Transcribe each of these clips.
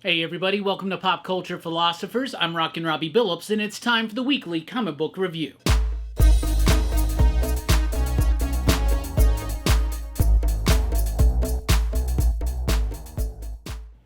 Hey everybody, welcome to Pop Culture Philosophers. I'm Rockin' Robbie Billups, and it's time for the weekly comic book review.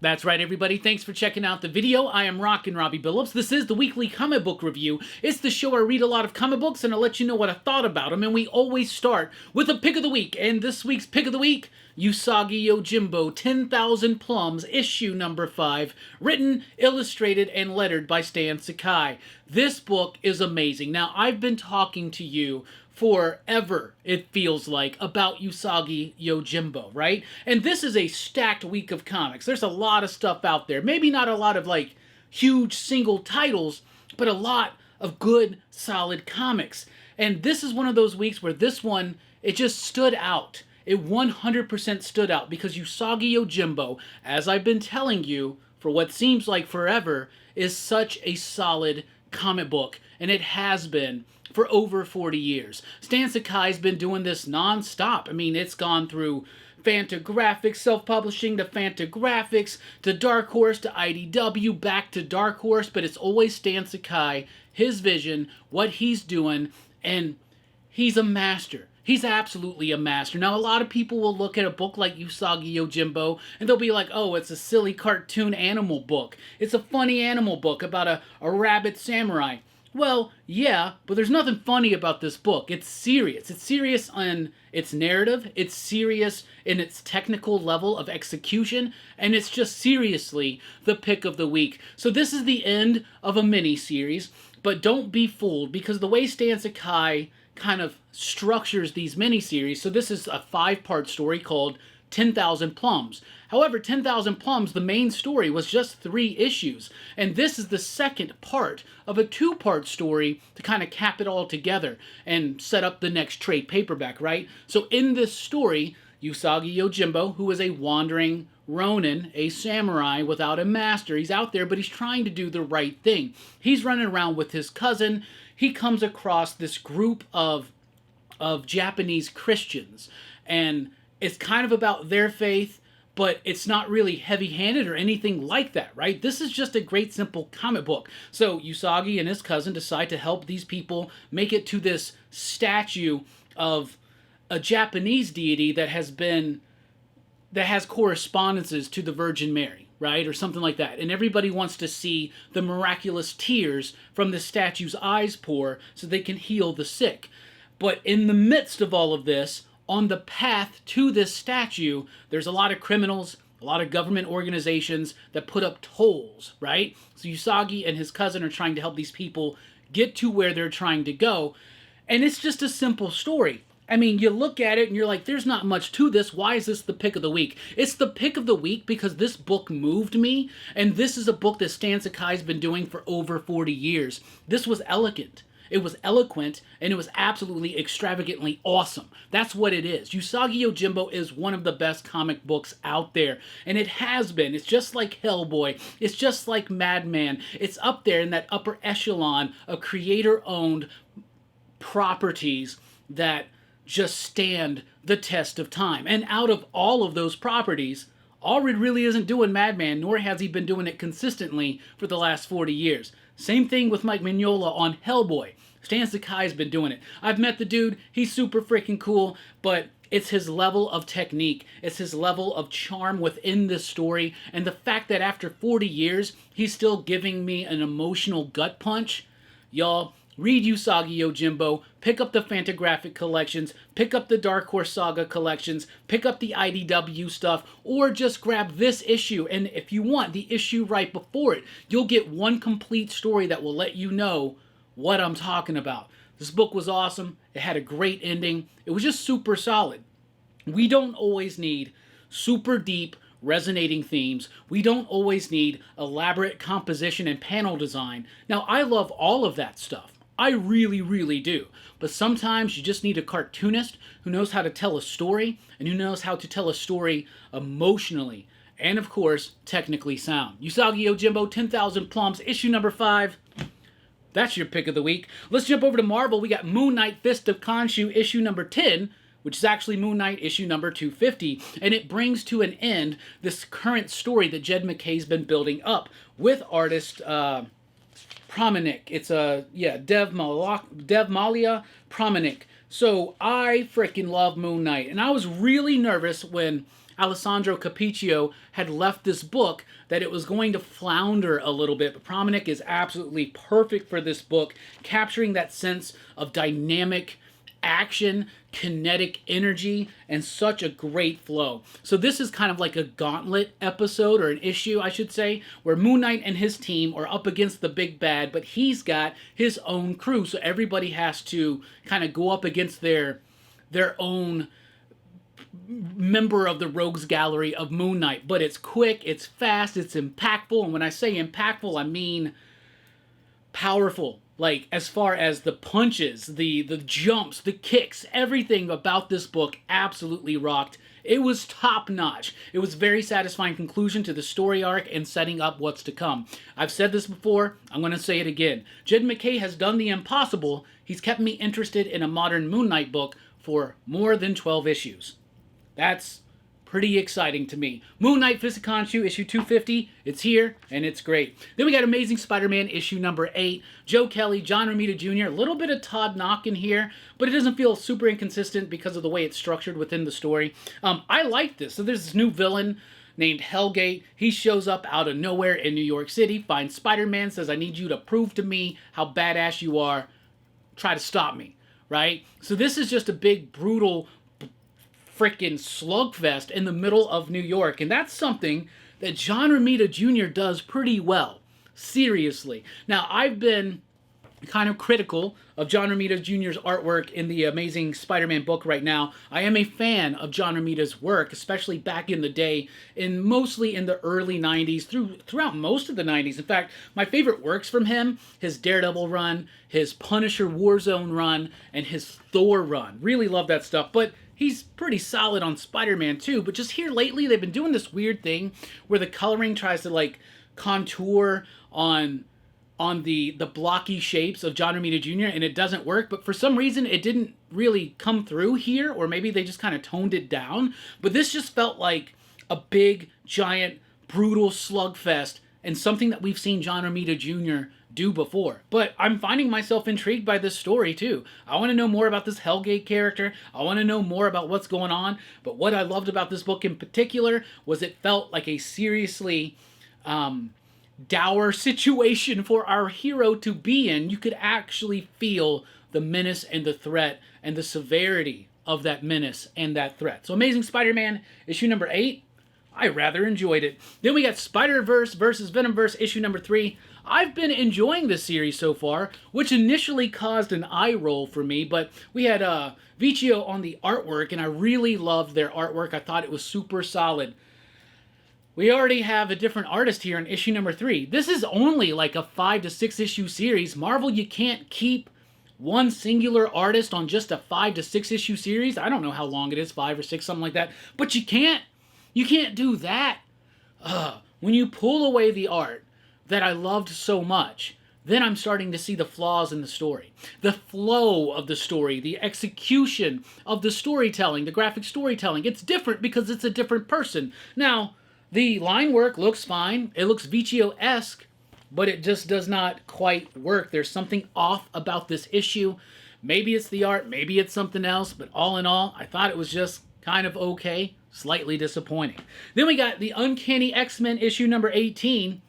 That's right, everybody. Thanks for checking out the video. I am Rockin' Robbie Billups. This is the weekly comic book review. It's the show where I read a lot of comic books and I'll let you know what I thought about them. And we always start with a pick of the week. And this week's pick of the week, Usagi Yojimbo, 10,000 Plums, issue number 5, written, illustrated, and lettered by Stan Sakai. This book is amazing. Now, I've been talking to you forever, it feels like, about Usagi Yojimbo, right? And this is a stacked week of comics. There's a lot of stuff out there. Maybe not a lot of, like, huge single titles, but a lot of good, solid comics. And this is one of those weeks where this one, it just stood out. It 100% stood out because Usagi Yojimbo, as I've been telling you for what seems like forever, is such a solid comic book, and it has been for over 40 years. Stan Sakai's been doing this non-stop. I mean, it's gone through Fantagraphics, self-publishing, to Fantagraphics, to Dark Horse, to IDW, back to Dark Horse, but it's always Stan Sakai, his vision, what he's doing, and he's a master. He's absolutely a master. Now, a lot of people will look at a book like Usagi Yojimbo, and they'll be like, oh, it's a silly cartoon animal book. It's a funny animal book about a rabbit samurai. Well, yeah, but there's nothing funny about this book. It's serious. It's serious on its narrative. It's serious in its technical level of execution. And it's just seriously the pick of the week. So this is the end of a mini-series. But don't be fooled, because the way Stan Sakai kind of structures these miniseries, so this is a 5-part story called 10,000 Plums. However, 10,000 Plums, the main story, was just 3 issues. And this is the second part of a 2-part story to kind of cap it all together and set up the next trade paperback, right? So in this story, Usagi Yojimbo, who is a wandering Ronin, a samurai without a master. He's out there, but he's trying to do the right thing. He's running around with his cousin. He comes across this group of Japanese Christians, and it's kind of about their faith, but it's not really heavy-handed or anything like that, right? This is just a great, simple comic book. So Usagi and his cousin decide to help these people make it to this statue of a Japanese deity that has correspondences to the Virgin Mary, right? Or something like that. And everybody wants to see the miraculous tears from the statue's eyes pour so they can heal the sick. But in the midst of all of this, on the path to this statue, there's a lot of criminals, a lot of government organizations that put up tolls, right? So Usagi and his cousin are trying to help these people get to where they're trying to go. And it's just a simple story. I mean, you look at it and you're like, there's not much to this. Why is this the pick of the week? It's the pick of the week because this book moved me, and this is a book that Stan Sakai's been doing for over 40 years. This was elegant. It was eloquent, and it was absolutely extravagantly awesome. That's what it is. Usagi Yojimbo is one of the best comic books out there, and it has been. It's just like Hellboy. It's just like Madman. It's up there in that upper echelon of creator-owned properties that just stand the test of time. And out of all of those properties, Allred really isn't doing Madman, nor has he been doing it consistently for the last 40 years. Same thing with Mike Mignola on Hellboy. Stan Sakai's been doing it. I've met the dude. He's super freaking cool, but it's his level of technique. It's his level of charm within this story. And the fact that after 40 years, he's still giving me an emotional gut punch. Y'all, read Usagi Yojimbo, pick up the Fantagraphic collections, pick up the Dark Horse Saga collections, pick up the IDW stuff, or just grab this issue. And if you want the issue right before it, you'll get one complete story that will let you know what I'm talking about. This book was awesome. It had a great ending. It was just super solid. We don't always need super deep, resonating themes. We don't always need elaborate composition and panel design. Now, I love all of that stuff. I really, really do. But sometimes you just need a cartoonist who knows how to tell a story, and who knows how to tell a story emotionally, and of course, technically sound. Usagi Yojimbo, 10,000 Plums, issue number 5. That's your pick of the week. Let's jump over to Marvel. We got Moon Knight, Fist of Khonshu, issue number 10, which is actually Moon Knight issue number 250, and it brings to an end this current story that Jed MacKay's been building up with artist Promanik. It's Dev Malia Promanik. So I freaking love Moon Knight, and I was really nervous when Alessandro Capicchio had left this book that it was going to flounder a little bit, but Promanik is absolutely perfect for this book, capturing that sense of dynamic action, kinetic energy, and such a great flow. So this is kind of like a gauntlet episode, or an issue, I should say, where Moon Knight and his team are up against the big bad, but he's got his own crew, so everybody has to kind of go up against their own member of the rogues gallery of Moon Knight. But it's quick, it's fast, it's impactful, and when I say impactful, I mean powerful. Like, as far as the punches, the jumps, the kicks, everything about this book absolutely rocked. It was top-notch. It was a very satisfying conclusion to the story arc and setting up what's to come. I've said this before, I'm going to say it again. Jed MacKay has done the impossible. He's kept me interested in a modern Moon Knight book for more than 12 issues. That's pretty exciting to me. Moon Knight Fusikanshu issue 250, it's here, and it's great. Then we got Amazing Spider-Man issue number 8, Joe Kelly, John Romita Jr., a little bit of Todd Knock in here, but it doesn't feel super inconsistent because of the way it's structured within the story. I like this. So there's this new villain named Hellgate. He shows up out of nowhere in New York City, finds Spider-Man, says, I need you to prove to me how badass you are. Try to stop me, right? So this is just a big, brutal freaking slugfest in the middle of New York, and that's something that John Romita Jr. does pretty well. Seriously. Now, I've been kind of critical of John Romita Jr.'s artwork in the Amazing Spider-Man book right now. I am a fan of John Romita's work, especially back in the day, mostly in the early 90s, throughout most of the 90s. In fact, my favorite works from him, his Daredevil run, his Punisher Warzone run, and his Thor run. Really love that stuff, but he's pretty solid on Spider-Man too. But just here lately, they've been doing this weird thing where the coloring tries to like contour on the blocky shapes of John Romita Jr. and it doesn't work. But for some reason, it didn't really come through here, or maybe they just kind of toned it down. But this just felt like a big, giant, brutal slugfest, and something that we've seen John Romita Jr. do before. But I'm finding myself intrigued by this story too. I want to know more about this Hellgate character. I want to know more about what's going on. But what I loved about this book in particular was it felt like a seriously dour situation for our hero to be in. You could actually feel the menace and the threat and the severity of that menace and that threat. So Amazing Spider-Man issue number 8, I rather enjoyed it. Then we got Spider-Verse versus Venomverse issue number 3. I've been enjoying this series so far, which initially caused an eye roll for me, but we had Vecchio on the artwork, and I really loved their artwork. I thought it was super solid. We already have a different artist here in issue number 3. This is only like a 5 to 6 issue series. Marvel, you can't keep one singular artist on just a 5 to 6 issue series. I don't know how long it is, 5 or 6, something like that. But you can't do that. When you pull away the art that I loved so much, then I'm starting to see the flaws in the story. The flow of the story, the execution of the storytelling, the graphic storytelling. It's different because it's a different person. Now, the line work looks fine. It looks Vecchio-esque, but it just does not quite work. There's something off about this issue. Maybe it's the art, maybe it's something else, but all in all, I thought it was just kind of okay, slightly disappointing. Then we got the Uncanny X-Men issue number 18.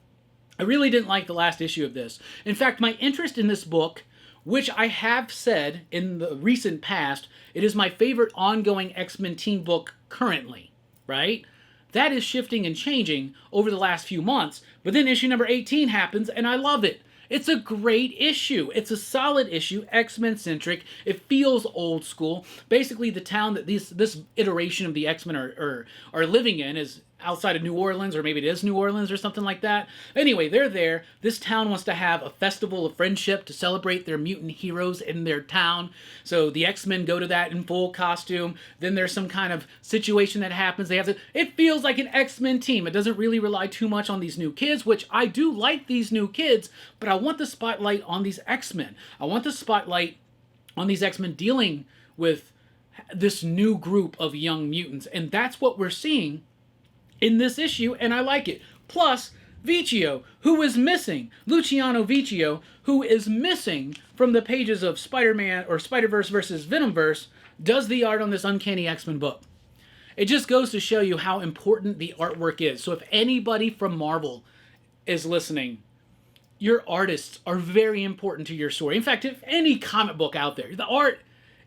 I really didn't like the last issue of this. In fact, my interest in this book, which I have said in the recent past, it is my favorite ongoing X-Men team book currently, right? That is shifting and changing over the last few months, but then issue number 18 happens, and I love it. It's a great issue. It's a solid issue, X-Men centric. It feels old school. Basically, the town that this iteration of the X-Men are living in is outside of New Orleans, or maybe it is New Orleans or something like that. Anyway, they're there. This town wants to have a festival of friendship to celebrate their mutant heroes in their town. So the X-Men go to that in full costume. Then there's some kind of situation that happens. It feels like an X-Men team. It doesn't really rely too much on these new kids, which I do like these new kids, but I want the spotlight on these X-Men. I want the spotlight on these X-Men dealing with this new group of young mutants. And that's what we're seeing in this issue, and I like it. Plus, Vecchio, who is missing, Luciano Vecchio, who is missing from the pages of Spider-Man or Spider-Verse versus Venomverse, does the art on this Uncanny X-Men book. It just goes to show you how important the artwork is. So if anybody from Marvel is listening, your artists are very important to your story. In fact, if any comic book out there, the art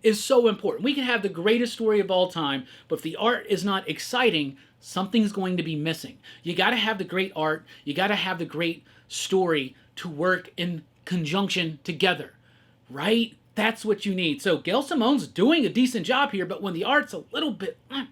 is so important. We can have the greatest story of all time, but if the art is not exciting, something's going to be missing. You got to have the great art. You got to have the great story to work in conjunction together, right? That's what you need. So Gail Simone's doing a decent job here, but when the art's a little bit, or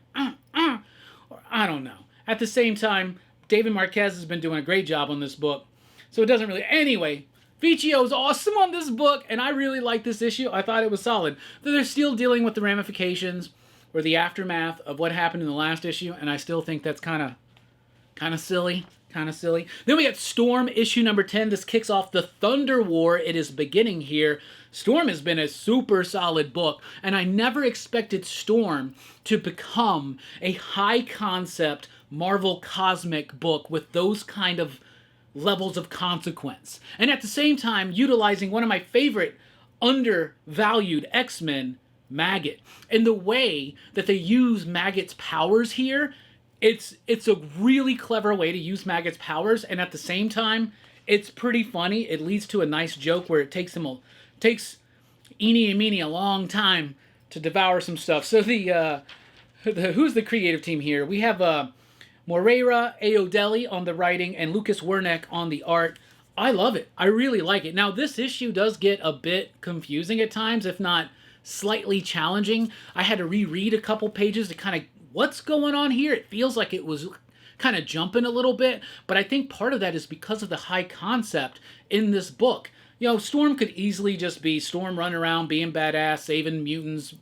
I don't know. At the same time, David Marquez has been doing a great job on this book, so it doesn't really. Anyway, Vecchio's awesome on this book, and I really like this issue. I thought it was solid. Though they're still dealing with the ramifications or the aftermath of what happened in the last issue, and I still think that's kind of silly. Then we got Storm, issue number 10. This kicks off the Thunder War. It is beginning here. Storm has been a super solid book, and I never expected Storm to become a high-concept Marvel cosmic book with those kind of levels of consequence. And at the same time, utilizing one of my favorite undervalued X-Men, Maggot. And the way that they use Maggot's powers here, it's a really clever way to use Maggot's powers, and at the same time, it's pretty funny. It leads to a nice joke where it takes Eenie and Meenie a long time to devour some stuff. So who's the creative team here? We have Moreira Ayodelli on the writing and Lucas Werneck on the art. I love it. I really like it. Now, this issue does get a bit confusing at times, if not slightly challenging. I had to reread a couple pages to kind of, what's going on here? It feels like it was kind of jumping a little bit, but I think part of that is because of the high concept in this book. You know, Storm could easily just be Storm running around, being badass, saving mutants,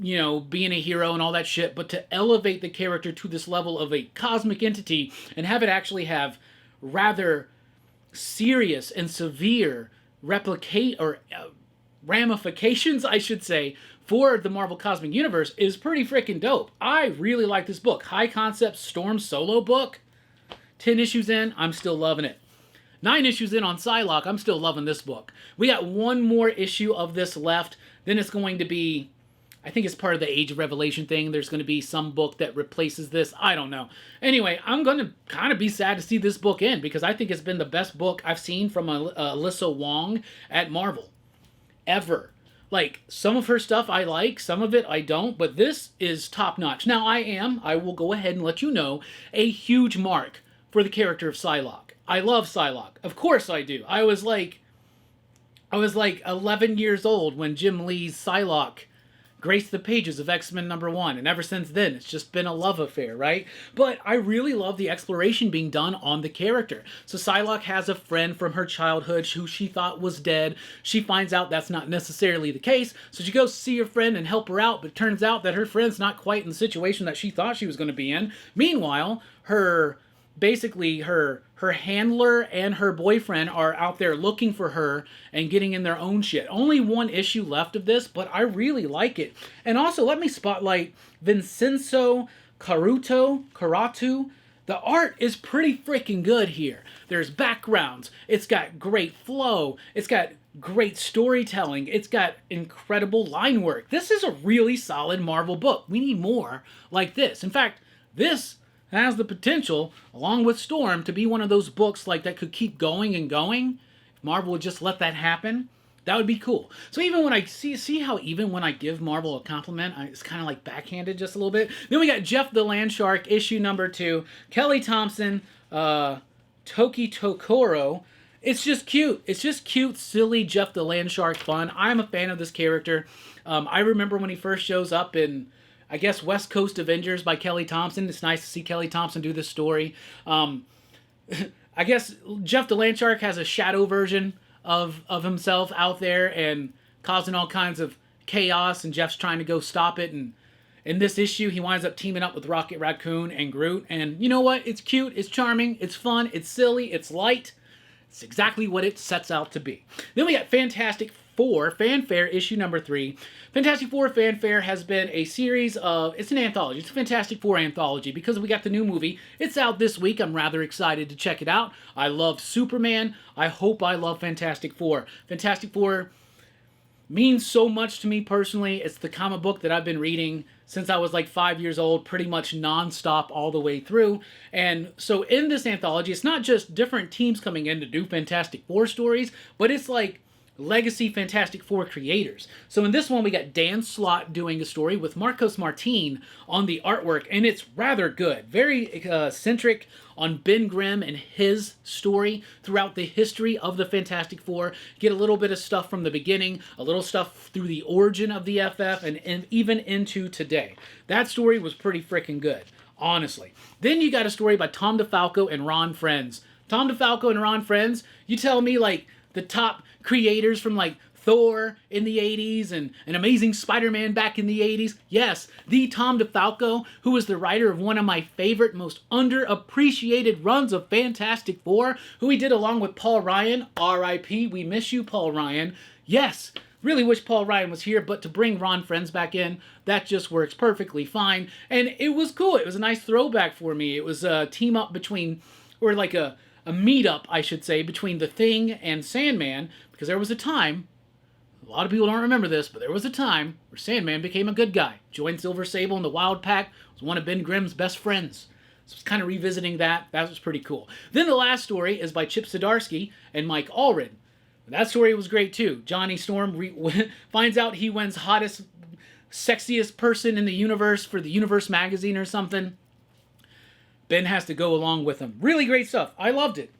you know, being a hero and all that shit, but to elevate the character to this level of a cosmic entity and have it actually have rather serious and severe ramifications, I should say, for the Marvel Cosmic Universe is pretty freaking dope. I really like this book. High concept Storm solo book. 10 issues in, I'm still loving it. 9 issues in on Psylocke, I'm still loving this book. We got one more issue of this left. Then it's going to be, I think it's part of the Age of Revelation thing. There's going to be some book that replaces this. I don't know. Anyway, I'm going to kind of be sad to see this book end because I think it's been the best book I've seen from Alyssa Wong at Marvel. Ever. Like, some of her stuff I like, some of it I don't, but this is top-notch. Now, I will go ahead and let you know, a huge mark for the character of Psylocke. I love Psylocke. Of course I do. I was like 11 years old when Jim Lee's Psylocke graced the pages of X-Men #1, and ever since then, it's just been a love affair, right? But I really love the exploration being done on the character. So Psylocke has a friend from her childhood who she thought was dead. She finds out that's not necessarily the case, so she goes to see her friend and help her out, but it turns out that her friend's not quite in the situation that she thought she was going to be in. Meanwhile, her handler and her boyfriend are out there looking for her and getting in their own shit. Only one issue left of this, but I really like it. And also, let me spotlight Vincenzo Caratu. The art is pretty freaking good here. There's backgrounds. It's got great flow. It's got great storytelling. It's got incredible line work. This is a really solid Marvel book. We need more like this. In fact, this has the potential, along with Storm, to be one of those books like that could keep going and going. If Marvel would just let that happen, that would be cool. So even when I see how even when I give Marvel a compliment, it's kind of like backhanded just a little bit. Then we got Jeff the Landshark, issue #2. Kelly Thompson, Toki Tokoro. It's just cute. It's just cute, silly Jeff the Landshark fun. I'm a fan of this character. I remember when he first shows up in, I guess, West Coast Avengers by Kelly Thompson. It's nice to see Kelly Thompson do this story. I guess Jeff the Landshark has a shadow version of himself out there and causing all kinds of chaos, and Jeff's trying to go stop it. And in this issue, he winds up teaming up with Rocket Raccoon and Groot. And you know what? It's cute, it's charming, it's fun, it's silly, it's light. It's exactly what it sets out to be. Then we got Fantastic Four Fanfare issue number 3. Fantastic Four Fanfare has been a series of, it's an anthology. It's a Fantastic Four anthology because we got the new movie. It's out this week. I'm rather excited to check it out. I love Superman. I hope I love Fantastic Four. Fantastic Four means so much to me personally. It's the comic book that I've been reading since I was like 5 years old, pretty much non-stop all the way through. And so in this anthology, it's not just different teams coming in to do Fantastic Four stories, but it's like legacy Fantastic Four creators. So in this one, we got Dan Slott doing a story with Marcos Martin on the artwork, and it's rather good. Very centric on Ben Grimm and his story throughout the history of the Fantastic Four. Get a little bit of stuff from the beginning, a little stuff through the origin of the FF, and even into today. That story was pretty freaking good, honestly. Then you got a story by Tom DeFalco and Ron Frenz. Tom DeFalco and Ron Frenz, you tell me like the top creators from like Thor in the 80s and an Amazing Spider-Man back in the 80s. Yes, the Tom DeFalco, who was the writer of one of my favorite, most underappreciated runs of Fantastic Four, who he did along with Paul Ryan. R.I.P. We miss you, Paul Ryan. Yes, really wish Paul Ryan was here, but to bring Ron Frenz back in, that just works perfectly fine. And it was cool. It was a nice throwback for me. It was a team up between, or like a meet-up, I should say, between The Thing and Sandman, because there was a time, a lot of people don't remember this, but there was a time where Sandman became a good guy. Joined Silver Sable in the Wild Pack, was one of Ben Grimm's best friends. So it's kind of revisiting that. That was pretty cool. Then the last story is by Chip Zdarsky and Mike Allred. That story was great too. Johnny Storm finds out he wins hottest, sexiest person in the universe for the Universe magazine or something. Ben has to go along with him. Really great stuff. I loved it.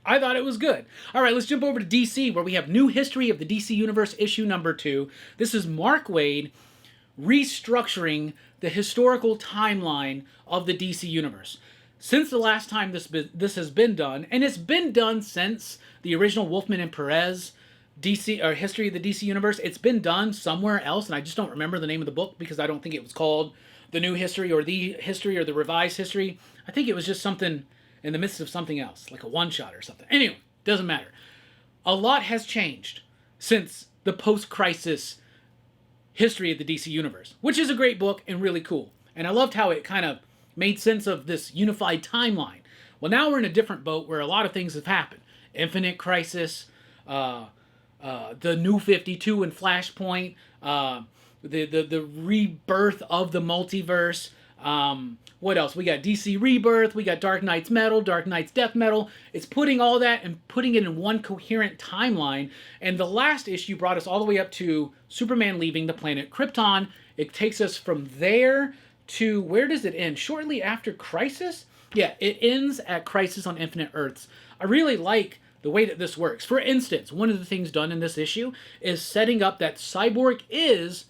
I thought it was good. All right, let's jump over to DC, where we have New History of the DC Universe issue number 2. This is Mark Waid restructuring the historical timeline of the DC Universe. Since the last time this has been done, and it's been done since the original Wolfman and Perez DC or History of the DC Universe, it's been done somewhere else, and I just don't remember the name of the book because I don't think it was called The New History or The History or The Revised History. I think it was just something in the midst of something else, like a one-shot or something. Anyway, doesn't matter. A lot has changed since the post-crisis History of the DC Universe, which is a great book and really cool. And I loved how it kind of made sense of this unified timeline. Well, now we're in a different boat where a lot of things have happened. Infinite Crisis, the New 52 and Flashpoint, the rebirth of the multiverse. What else? We got DC Rebirth, we got Dark Knight's Metal, Dark Knight's Death Metal. It's putting all that and putting it in one coherent timeline. And the last issue brought us all the way up to Superman leaving the planet Krypton. It takes us from there to, where does it end? Shortly after Crisis? Yeah, it ends at Crisis on Infinite Earths. I really like the way that this works. For instance, one of the things done in this issue is setting up that Cyborg is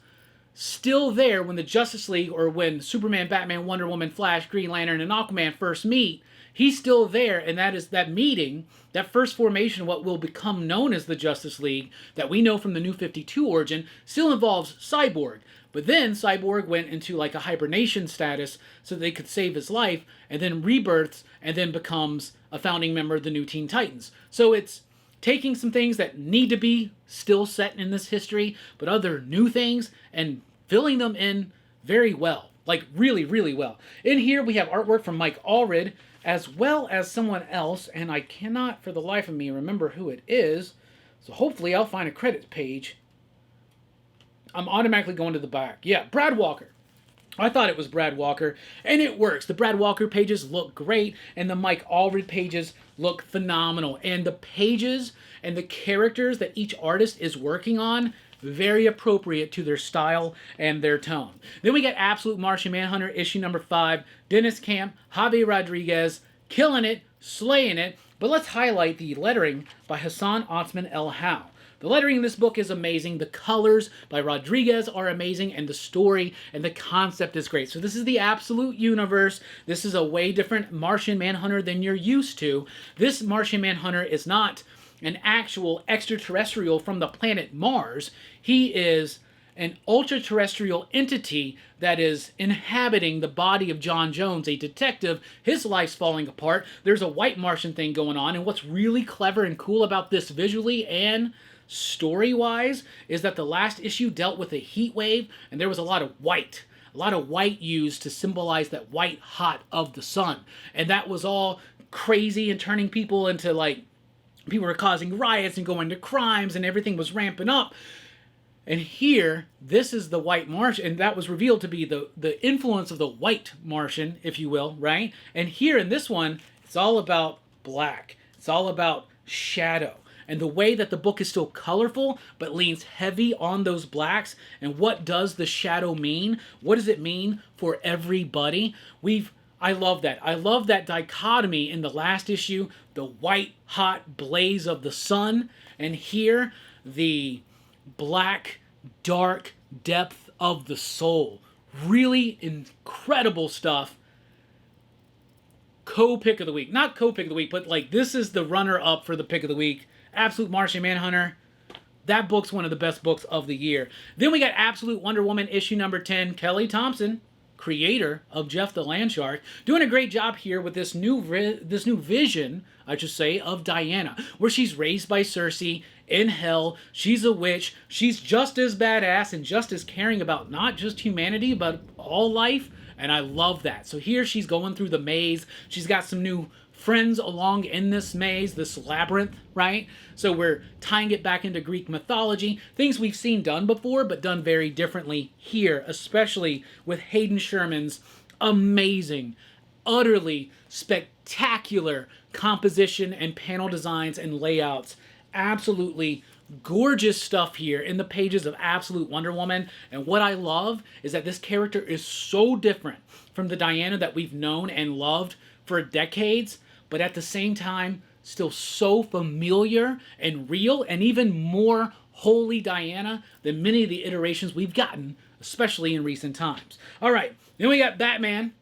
still there when the Justice League, or when Superman, Batman, Wonder Woman, Flash, Green Lantern, and Aquaman first meet. He's still there, and that is that meeting, that first formation, what will become known as the Justice League, that we know from the New 52 origin, still involves Cyborg. But then Cyborg went into like a hibernation status so that they could save his life, and then rebirths, and then becomes a founding member of the New Teen Titans. So it's taking some things that need to be still set in this history, but other new things, and filling them in very well. Like, really, really well. In here, we have artwork from Mike Allred, as well as someone else, and I cannot, for the life of me, remember who it is, so hopefully I'll find a credits page. I'm automatically going to the back. Yeah, Brad Walker. I thought it was Brad Walker, and it works. The Brad Walker pages look great, and the Mike Allred pages look phenomenal. And the pages and the characters that each artist is working on, very appropriate to their style and their tone. Then we got Absolute Martian Manhunter, issue number 5. Dennis Camp, Javi Rodriguez, killing it, slaying it. But let's highlight the lettering by Hassan Otsman El Howe. The lettering in this book is amazing. The colors by Rodriguez are amazing, and the story and the concept is great. So this is the Absolute Universe. This is a way different Martian Manhunter than you're used to. This Martian Manhunter is not an actual extraterrestrial from the planet Mars. He is an ultra-terrestrial entity that is inhabiting the body of John Jones, a detective. His life's falling apart. There's a white Martian thing going on, and what's really clever and cool about this visually and story-wise is that the last issue dealt with a heat wave, and there was a lot of white. A lot of white used to symbolize that white hot of the sun. And that was all crazy and turning people into, like, people were causing riots and going to crimes and everything was ramping up. And here, this is the white Martian, and that was revealed to be the influence of the white Martian, if you will, right? And here in this one, it's all about black. It's all about shadow. And the way that the book is still colorful, but leans heavy on those blacks. And what does the shadow mean? What does it mean for everybody? I love that. I love that dichotomy in the last issue, the white, hot blaze of the sun. And here, the black, dark depth of the soul. Really incredible stuff. Co-pick of the week. Not co-pick of the week, but like this is the runner-up for the pick of the week. Absolute Martian Manhunter. That book's one of the best books of the year. Then we got Absolute Wonder Woman issue number 10. Kelly Thompson, creator of Jeff the Landshark, doing a great job here with this new vision, I should say, of Diana, where she's raised by Cersei in hell. She's a witch. She's just as badass and just as caring about not just humanity, but all life. And I love that. So here she's going through the maze. She's got some new friends along in this maze, this labyrinth, right? So we're tying it back into Greek mythology, things we've seen done before, but done very differently here, especially with Hayden Sherman's amazing, utterly spectacular composition and panel designs and layouts. Absolutely gorgeous stuff here in the pages of Absolute Wonder Woman. And what I love is that this character is so different from the Diana that we've known and loved for decades, but at the same time, still so familiar and real, and even more holy Diana than many of the iterations we've gotten, especially in recent times. All right, then we got Batman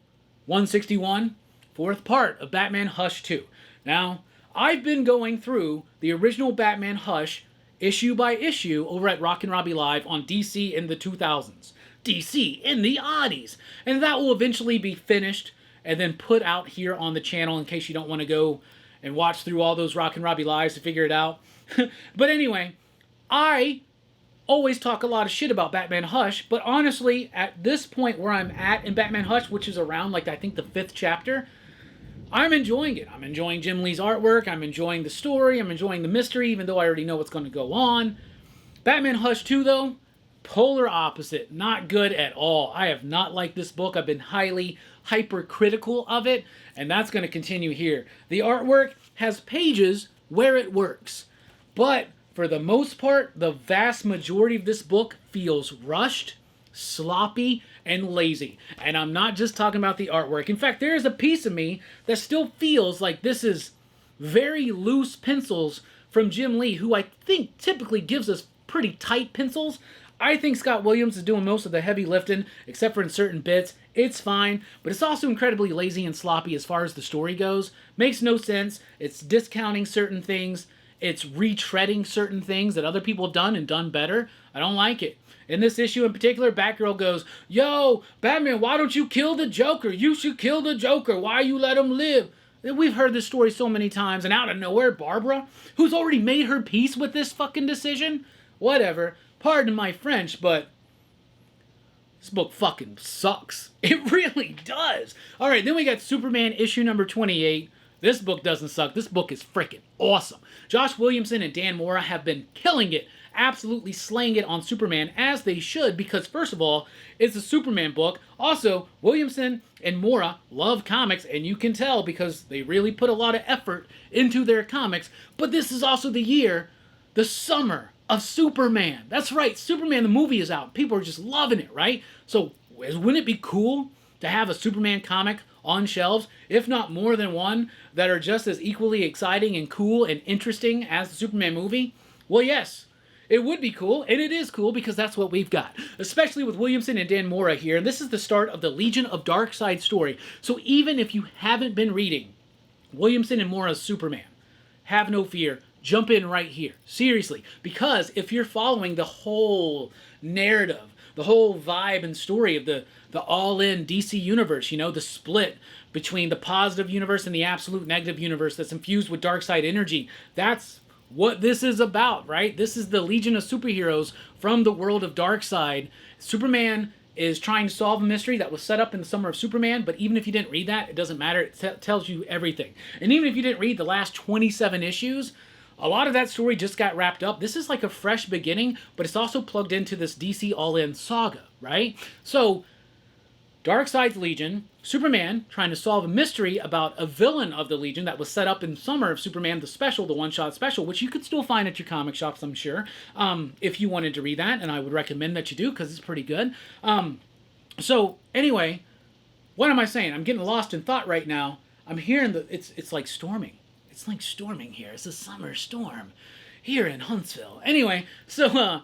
161, fourth part of Batman Hush 2. Now, I've been going through the original Batman Hush issue by issue over at Rockin' Robbie Live on DC in the 2000s. DC in the oddies. And that will eventually be finished and then put out here on the channel in case you don't want to go and watch through all those Rockin' Robbie Lives to figure it out. But anyway, I always talk a lot of shit about Batman Hush, but honestly, at this point where I'm at in Batman Hush, which is around, like, I think the 5th chapter, I'm enjoying it. I'm enjoying Jim Lee's artwork. I'm enjoying the story. I'm enjoying the mystery, even though I already know what's going to go on. Batman Hush 2, though, polar opposite. Not good at all. I have not liked this book. I've been highly hypercritical of it, and that's going to continue here. The artwork has pages where it works, but for the most part, the vast majority of this book feels rushed, sloppy, and lazy. And I'm not just talking about the artwork. In fact, there is a piece of me that still feels like this is very loose pencils from Jim Lee, who I think typically gives us pretty tight pencils. I think Scott Williams is doing most of the heavy lifting, except for in certain bits. It's fine, but it's also incredibly lazy and sloppy as far as the story goes. Makes no sense. It's discounting certain things. It's retreading certain things that other people have done and done better. I don't like it. In this issue in particular, Batgirl goes, "Yo, Batman, why don't you kill the Joker? You should kill the Joker. Why you let him live?" We've heard this story so many times, and out of nowhere, Barbara, who's already made her peace with this fucking decision, whatever, pardon my French, but this book fucking sucks. It really does. All right, then we got Superman issue number 28. This book doesn't suck. This book is freaking awesome. Josh Williamson and Dan Mora have been killing it, absolutely slaying it on Superman, as they should, because first of all, it's a Superman book. Also, Williamson and Mora love comics, and you can tell because they really put a lot of effort into their comics. But this is also the year, the summer of Superman. That's right, Superman the movie is out. People are just loving it, right? So wouldn't it be cool to have a Superman comic on shelves, if not more than one, that are just as equally exciting and cool and interesting as the Superman movie? Well, yes, it would be cool, and it is cool because that's what we've got, especially with Williamson and Dan Mora here. And this is the start of the Legion of Darkseid story. So even if you haven't been reading Williamson and Mora's Superman, have no fear. jump in right here. Seriously. Because if you're following the whole narrative, the whole vibe and story of the all-in DC universe, you know, the split between the positive universe and the absolute negative universe that's infused with dark side energy, that's what this is about, right? This is the Legion of Superheroes from the world of Darkseid. Superman is trying to solve a mystery that was set up in the Summer of Superman, but even if you didn't read that, it doesn't matter. It tells you everything. And even if you didn't read the last 27 issues, a lot of that story just got wrapped up. This is like a fresh beginning, but it's also plugged into this DC All-In saga, right? So, Darkseid's Legion, Superman trying to solve a mystery about a villain of the Legion that was set up in Summer of Superman, the special, the one-shot special, which you could still find at your comic shops, I'm sure, if you wanted to read that, and I would recommend that you do, because it's pretty good. So, anyway, what am I saying? I'm getting lost in thought right now. I'm hearing it's like storming. It's like storming here. It's a summer storm here in Huntsville. Anyway, so,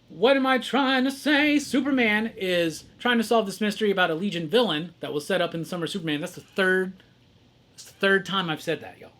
what am I trying to say? Superman is trying to solve this mystery about a Legion villain that was set up in the Summer of Superman. That's the third time I've said that, y'all.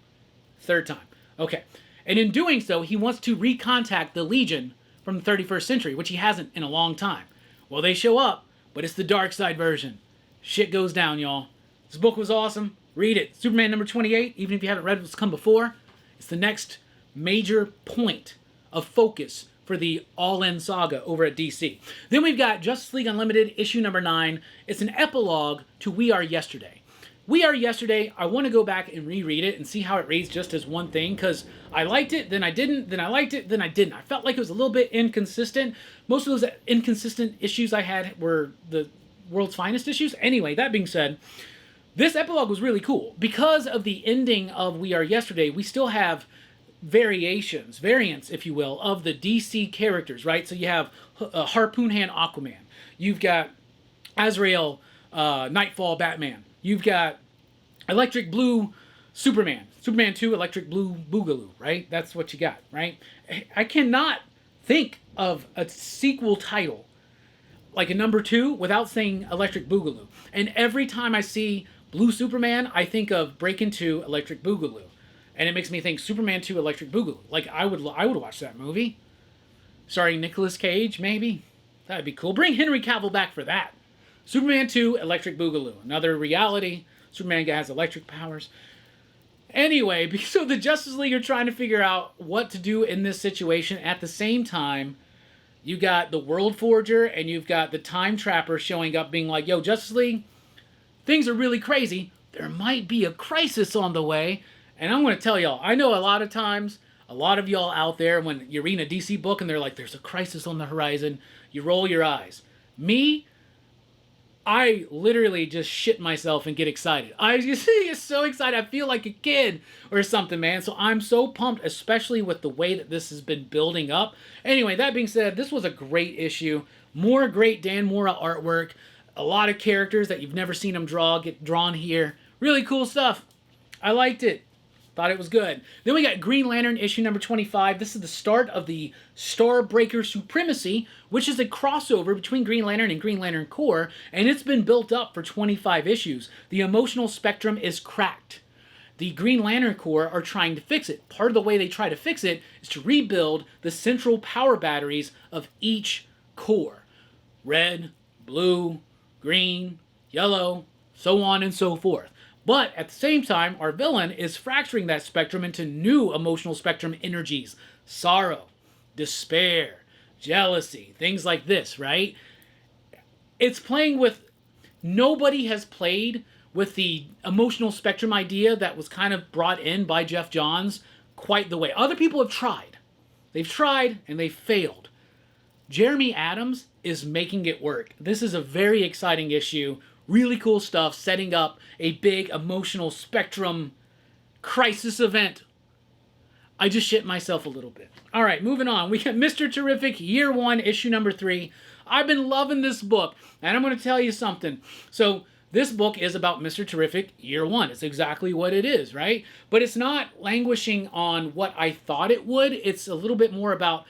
Third time. Okay. And in doing so, he wants to recontact the Legion from the 31st century, which he hasn't in a long time. Well, they show up, but it's the Darkseid version. Shit goes down, y'all. This book was awesome. Read it. Superman number 28, even if you haven't read what's come before, it's the next major point of focus for the All-In saga over at DC. Then we've got Justice League Unlimited, issue number 9. It's an epilogue to We Are Yesterday. We Are Yesterday, I want to go back and reread it and see how it reads just as one thing, because I liked it, then I didn't, then I liked it, then I didn't. I felt like it was a little bit inconsistent. Most of those inconsistent issues I had were the World's Finest issues. Anyway, that being said, this epilogue was really cool. Because of the ending of We Are Yesterday, we still have variants, if you will, of the DC characters, right? So you have Harpoon Hand Aquaman. You've got Azrael Nightfall Batman. You've got Electric Blue Superman. Superman 2 Electric Blue Boogaloo, right? That's what you got, right? I cannot think of a sequel title like a number 2 without saying Electric Boogaloo. And every time I see Blue Superman, I think of Breakin' 2 Electric Boogaloo. And it makes me think Superman 2 Electric Boogaloo. Like, I would watch that movie. Starring Nicolas Cage, maybe. That'd be cool. Bring Henry Cavill back for that. Superman 2 Electric Boogaloo. Another reality. Superman has electric powers. Anyway, so the Justice League are trying to figure out what to do in this situation. At the same time, you got the World Forger and you've got the Time Trapper showing up being like, yo, Justice League, things are really crazy. There might be a crisis on the way. And I'm going to tell y'all, I know a lot of times, a lot of y'all out there, when you're reading a DC book and they're like, there's a crisis on the horizon, you roll your eyes. Me, I literally just shit myself and get excited. I just get so excited. I feel like a kid or something, man. So I'm so pumped, especially with the way that this has been building up. Anyway, that being said, this was a great issue. More great Dan Mora artwork. A lot of characters that you've never seen them get drawn here. Really cool stuff. I liked it. Thought it was good. Then we got Green Lantern issue number 25. This is the start of the Starbreaker Supremacy, which is a crossover between Green Lantern and Green Lantern Corps, and it's been built up for 25 issues. The emotional spectrum is cracked. The Green Lantern Corps are trying to fix it. Part of the way they try to fix it is to rebuild the central power batteries of each corps. Red, blue, green, yellow, so on and so forth. But at the same time, our villain is fracturing that spectrum into new emotional spectrum energies. Sorrow, despair, jealousy, things like this, right? It's playing with... Nobody has played with the emotional spectrum idea that was kind of brought in by Jeff Johns quite the way. Other people have tried. They've tried and they've failed. Jeremy Adams is making it work. This is a very exciting issue. Really cool stuff, setting up a big emotional spectrum crisis event. I just shit myself a little bit. All right, moving on. We got Mr. Terrific, Year 1, issue number 3. I've been loving this book, and I'm going to tell you something. So, this book is about Mr. Terrific, Year 1. It's exactly what it is, right? But it's not languishing on what I thought it would. It's a little bit more about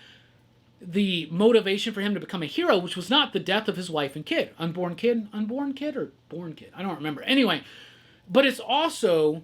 the motivation for him to become a hero, which was not the death of his wife and kid. Unborn kid or born kid? I don't remember. Anyway, but it's also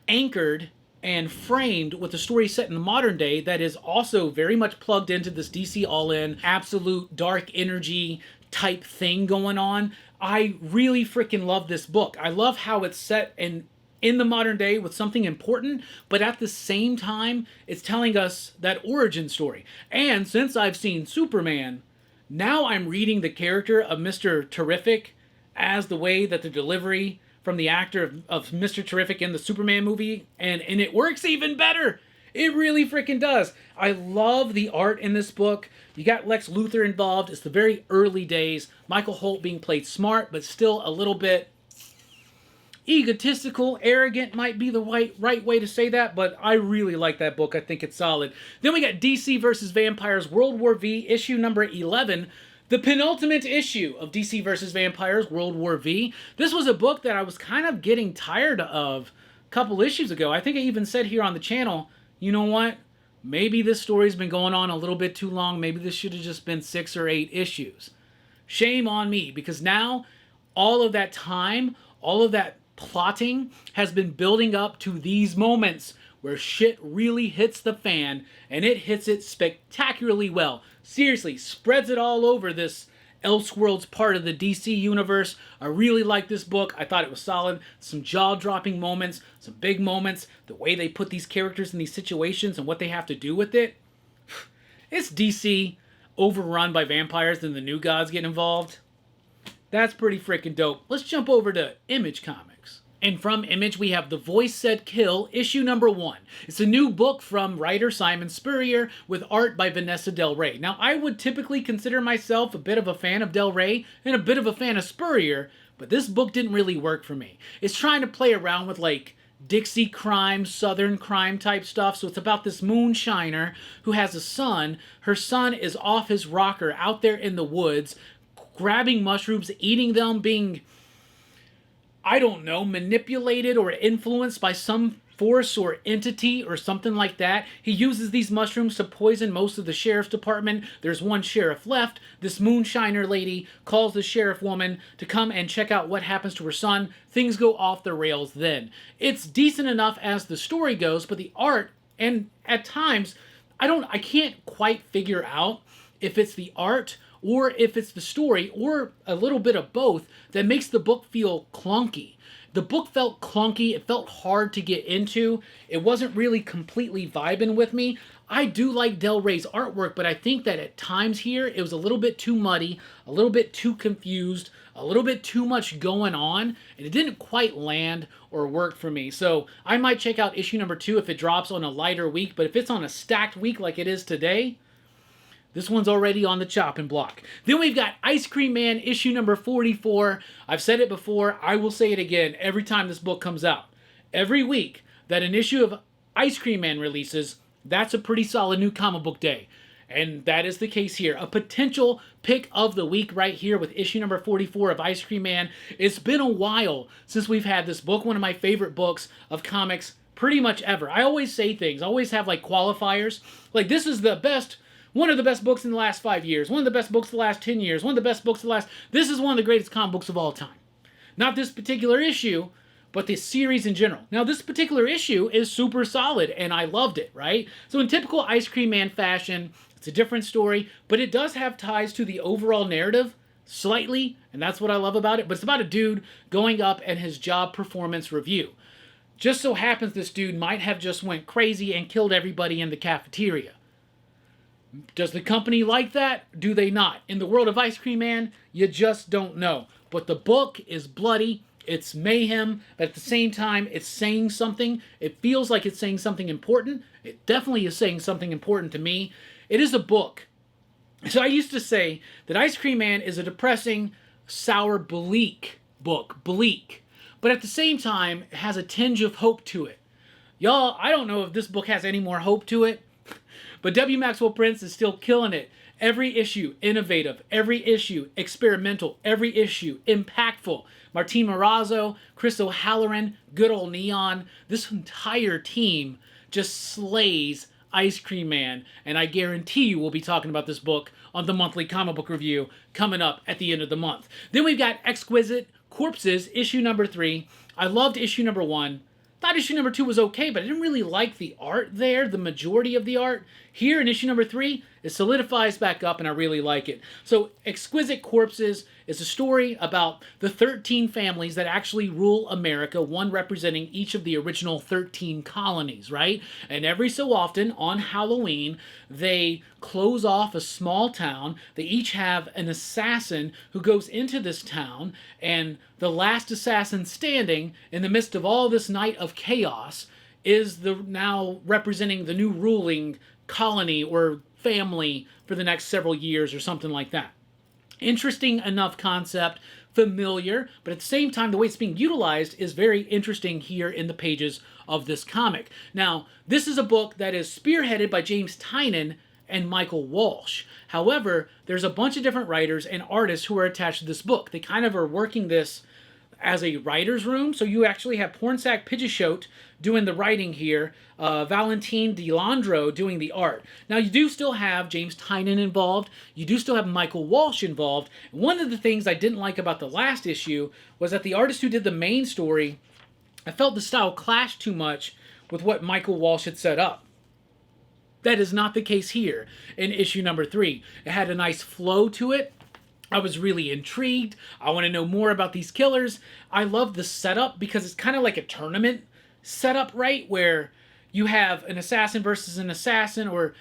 anchored and framed with a story set in the modern day that is also very much plugged into this DC all-in absolute dark energy type thing going on. I really freaking love this book. I love how it's set in the modern day with something important, but at the same time, it's telling us that origin story. And since I've seen Superman, now I'm reading the character of Mr. Terrific as the way that the delivery from the actor of Mr. Terrific in the Superman movie, and it works even better. It really freaking does. I love the art in this book. You got Lex Luthor involved. It's the very early days. Michael Holt being played smart, but still a little bit egotistical, arrogant might be the right way to say that, but I really like that book. I think it's solid. Then we got DC vs. Vampires World War V, issue number 11. The penultimate issue of DC vs. Vampires World War V. This was a book that I was kind of getting tired of a couple issues ago. I think I even said here on the channel, you know what? Maybe this story's been going on a little bit too long. Maybe this should have just been 6 or 8 issues. Shame on me, because now all of that time, all of that plotting has been building up to these moments where shit really hits the fan, and it hits it spectacularly well. Seriously, spreads it all over this Elseworlds part of the DC universe. I really like this book. I thought it was solid. Some jaw-dropping moments, some big moments, the way they put these characters in these situations and what they have to do with it. It's DC overrun by vampires and the New Gods get involved. That's pretty freaking dope. Let's jump over to Image Comics. And from Image, we have The Voice Said Kill, issue number 1. It's a new book from writer Simon Spurrier with art by Vanessa Del Rey. Now, I would typically consider myself a bit of a fan of Del Rey and a bit of a fan of Spurrier, but this book didn't really work for me. It's trying to play around with, like, Dixie crime, Southern crime type stuff. So it's about this moonshiner who has a son. Her son is off his rocker out there in the woods, grabbing mushrooms, eating them, being, I don't know, manipulated or influenced by some force or entity or something like that. He uses these mushrooms to poison most of the sheriff's department. There's one sheriff left. This moonshiner lady calls the sheriff woman to come and check out what happens to her son. Things go off the rails then. It's decent enough as the story goes, but the art, and at times, I can't quite figure out if it's the art or if it's the story, or a little bit of both, that makes the book feel clunky. The book felt clunky. It felt hard to get into. It wasn't really completely vibing with me. I do like Del Rey's artwork, but I think that at times here, it was a little bit too muddy, a little bit too confused, a little bit too much going on, and it didn't quite land or work for me. So I might check out issue number 2 if it drops on a lighter week, but if it's on a stacked week like it is today, this one's already on the chopping block. Then we've got Ice Cream Man, issue number 44. I've said it before. I will say it again every time this book comes out. Every week that an issue of Ice Cream Man releases, that's a pretty solid new comic book day. And that is the case here. A potential pick of the week right here with issue number 44 of Ice Cream Man. It's been a while since we've had this book. One of my favorite books of comics pretty much ever. I always say things. I always have like qualifiers. Like, this is the best, one of the best books in the last 5 years. One of the best books of the last 10 years. One of the best books of the last... This is one of the greatest comic books of all time. Not this particular issue, but this series in general. Now, this particular issue is super solid, and I loved it, right? So in typical Ice Cream Man fashion, it's a different story, but it does have ties to the overall narrative, slightly, and that's what I love about it. But it's about a dude going up and his job performance review. Just so happens this dude might have just went crazy and killed everybody in the cafeteria. Does the company like that? Do they not? In the world of Ice Cream Man, you just don't know. But the book is bloody, it's mayhem, but at the same time, it's saying something. It feels like it's saying something important. It definitely is saying something important to me. It is a book. So I used to say that Ice Cream Man is a depressing, sour, bleak book. Bleak. But at the same time, it has a tinge of hope to it. Y'all, I don't know if this book has any more hope to it, but W. Maxwell Prince is still killing it. Every issue, innovative. Every issue, experimental. Every issue, impactful. Martin Morazzo, Chris O'Halloran, good old Neon. This entire team just slays Ice Cream Man. And I guarantee you we'll be talking about this book on the monthly comic book review coming up at the end of the month. Then we've got Exquisite Corpses, issue number 3. I loved issue number 1. thought issue number 2 was okay, but I didn't really like the art there, the majority of the art. Here in issue number 3, it solidifies back up, and I really like it. So, Exquisite Corpses is a story about the 13 families that actually rule America, one representing each of the original 13 colonies, right? And every so often, on Halloween, they close off a small town. They each have an assassin who goes into this town, and the last assassin standing in the midst of all this night of chaos is the now representing the new ruling colony or family for the next several years or something like that. Interesting enough concept, familiar, but at the same time, the way it's being utilized is very interesting here in the pages of this comic. Now, this is a book that is spearheaded by James Tynion and Michael Walsh. However, there's a bunch of different writers and artists who are attached to this book. They kind of are working this as a writer's room. So you actually have Pornsack Pidgeot doing the writing here, Valentine DeLandro doing the art. Now you do still have James Tynion involved. You do still have Michael Walsh involved. One of the things I didn't like about the last issue was that the artist who did the main story, I felt the style clashed too much with what Michael Walsh had set up. That is not the case here in issue number 3. It had a nice flow to it. I was really intrigued. I want to know more about these killers. I love the setup because it's kind of like a tournament setup, right? Where you have an assassin versus an assassin, or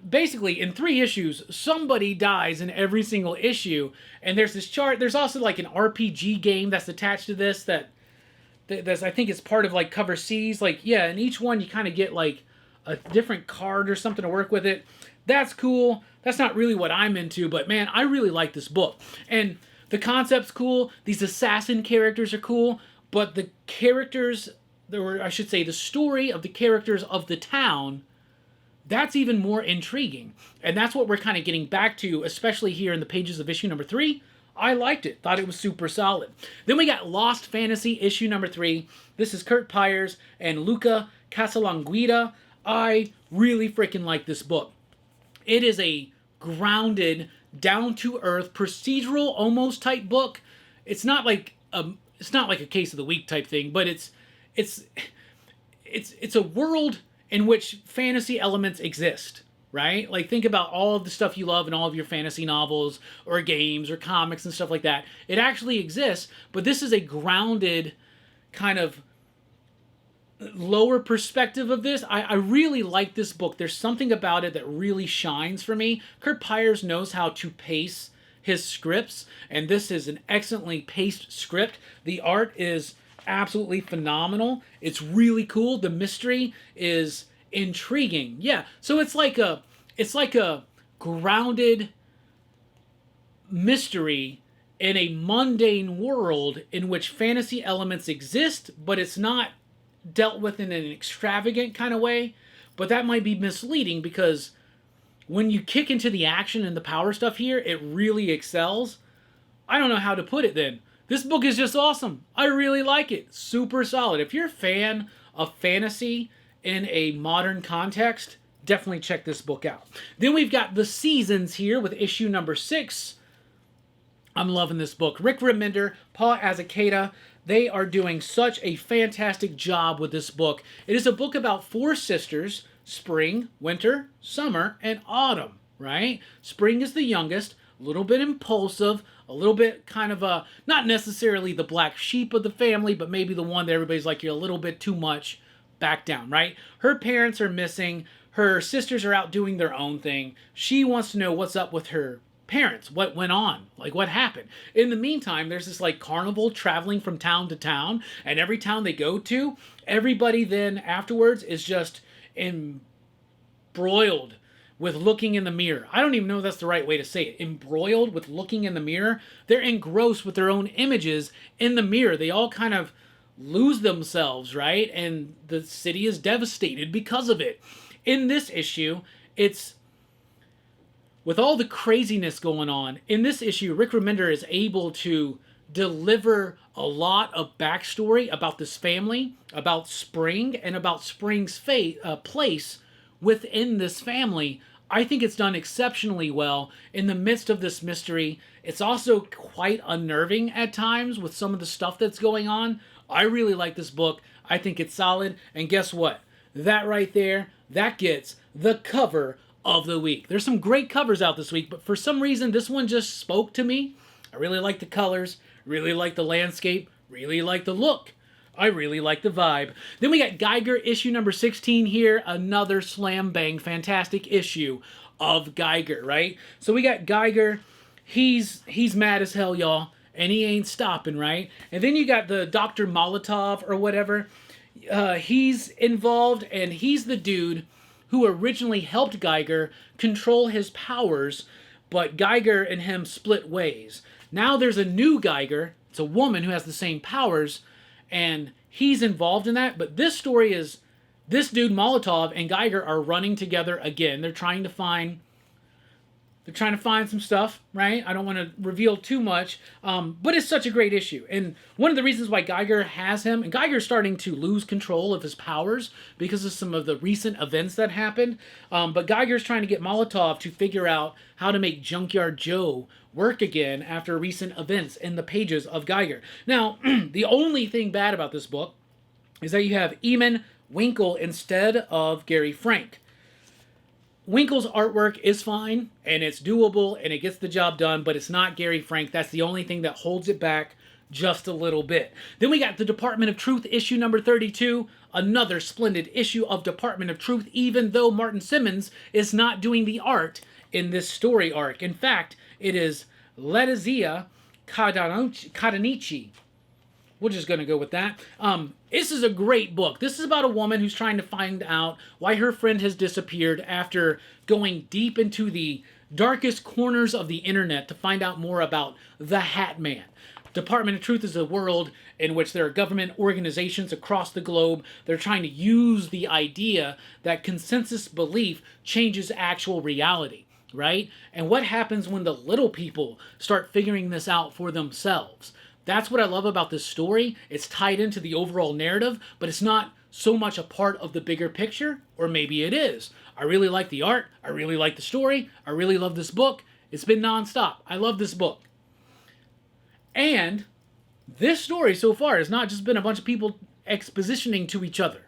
basically in 3 issues, somebody dies in every single issue. And there's this chart. There's also like an RPG game that's attached to this that's I think it's part of like cover C's. Like, yeah, in each one you kind of get like a different card or something to work with it. That's cool. That's not really what I'm into, but man, I really like this book. And the concept's cool. These assassin characters are cool, but the characters, I should say the story of the characters of the town, that's even more intriguing. And that's what we're kind of getting back to, especially here in the pages of issue number 3. I liked it. Thought it was super solid. Then we got Lost Fantasy issue number 3. This is Kurt Pyers and Luca Casalanguida. I really freaking like this book. It is a grounded, down-to-earth, procedural almost type book. It's not like a case of the week type thing, but it's a world in which fantasy elements exist, right? Like, think about all of the stuff you love in all of your fantasy novels or games or comics and stuff like that. It actually exists, but this is a grounded kind of lower perspective of this. I really like this book. There's something about it that really shines for me. Kurt Pyers knows how to pace his scripts, and this is an excellently paced script. The art is absolutely phenomenal. It's really cool. The mystery is intriguing. Yeah, so it's like a grounded mystery in a mundane world in which fantasy elements exist, but it's not dealt with in an extravagant kind of way. But that might be misleading, because when you kick into the action and the power stuff here, it really excels. I don't know how to put it then. This book is just awesome. I really like it. Super solid. If you're a fan of fantasy in a modern context, definitely check this book out. Then we've got The Seasons here with issue number 6. I'm loving this book. Rick Remender, Paul Azaceta, they are doing such a fantastic job with this book. It is a book about 4 sisters, spring, winter, summer, and autumn, right? Spring is the youngest, a little bit impulsive, a little bit kind of not necessarily the black sheep of the family, but maybe the one that everybody's like, you're a little bit too much, back down, right? Her parents are missing. Her sisters are out doing their own thing. She wants to know what's up with her parents, what went on, like what happened. In the meantime, there's this like carnival traveling from town to town, and every town they go to, everybody then afterwards is just embroiled with looking in the mirror. I don't even know if that's the right way to say it. Embroiled with looking in the mirror. They're engrossed with their own images in the mirror. They all kind of lose themselves, right? And the city is devastated because of it. In this issue, it's with all the craziness going on, in this issue, Rick Remender is able to deliver a lot of backstory about this family, about Spring, and about Spring's place within this family. I think it's done exceptionally well in the midst of this mystery. It's also quite unnerving at times with some of the stuff that's going on. I really like this book. I think it's solid. And guess what? That right there, that gets the cover of the week. There's some great covers out this week, but for some reason, this one just spoke to me. I really like the colors, really like the landscape, really like the look. I really like the vibe. Then we got Geiger issue number 16 here. Another slam bang fantastic issue of Geiger, right? So we got Geiger. He's mad as hell, y'all, and he ain't stopping, right? And then you got the Dr. Molotov or whatever. He's involved, and he's the dude who originally helped Geiger control his powers, but Geiger and him split ways. Now there's a new Geiger. It's a woman who has the same powers, and he's involved in that. But this story is this dude Molotov and Geiger are running together again. They're trying to find some stuff, right? I don't want to reveal too much, but it's such a great issue. And one of the reasons why Geiger has him, and Geiger's starting to lose control of his powers because of some of the recent events that happened, but Geiger's trying to get Molotov to figure out how to make Junkyard Joe work again after recent events in the pages of Geiger. Now, the only thing bad about this book is that you have Eamon Winkle instead of Gary Frank. Winkle's artwork is fine, and it's doable, and it gets the job done, but it's not Gary Frank. That's the only thing that holds it back just a little bit. Then we got the Department of Truth issue number 32, another splendid issue of Department of Truth, even though Martin Simmons is not doing the art in this story arc. In fact, it is Letizia Cadanici. We're just going to go with that. This is a great book. This is about a woman who's trying to find out why her friend has disappeared after going deep into the darkest corners of the internet to find out more about the Hat Man. Department of Truth is a world in which there are government organizations across the globe. They're trying to use the idea that consensus belief changes actual reality, right? And what happens when the little people start figuring this out for themselves? That's what I love about this story. It's tied into the overall narrative, but it's not so much a part of the bigger picture, or maybe it is. I really like the art. I really like the story. I really love this book. It's been nonstop. I love this book. And this story so far has not just been a bunch of people expositioning to each other.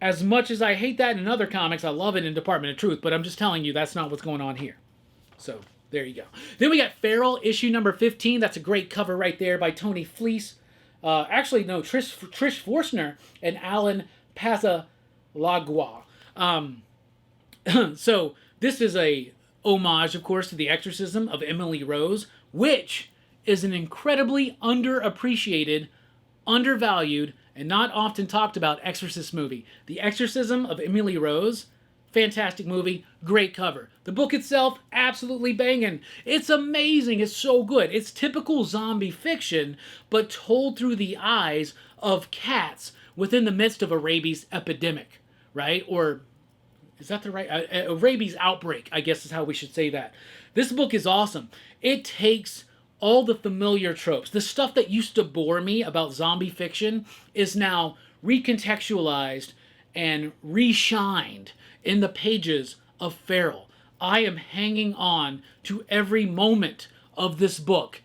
As much as I hate that in other comics, I love it in Department of Truth, but I'm just telling you that's not what's going on here. So there you go. Then we got Feral, issue number 15. That's a great cover right there by Tony Fleece. Trish Forstner and Alan Pazalagua. So this is a homage, of course, to The Exorcism of Emily Rose, which is an incredibly underappreciated, undervalued, and not often talked about exorcist movie. The Exorcism of Emily Rose, fantastic movie, great cover. The book itself, absolutely banging. It's amazing, it's so good. It's typical zombie fiction, but told through the eyes of cats within the midst of a rabies epidemic, right? Or is that the right? A rabies outbreak, I guess is how we should say that. This book is awesome. It takes all the familiar tropes. The stuff that used to bore me about zombie fiction is now recontextualized and reshined in the pages of Feral. I am hanging on to every moment of this book.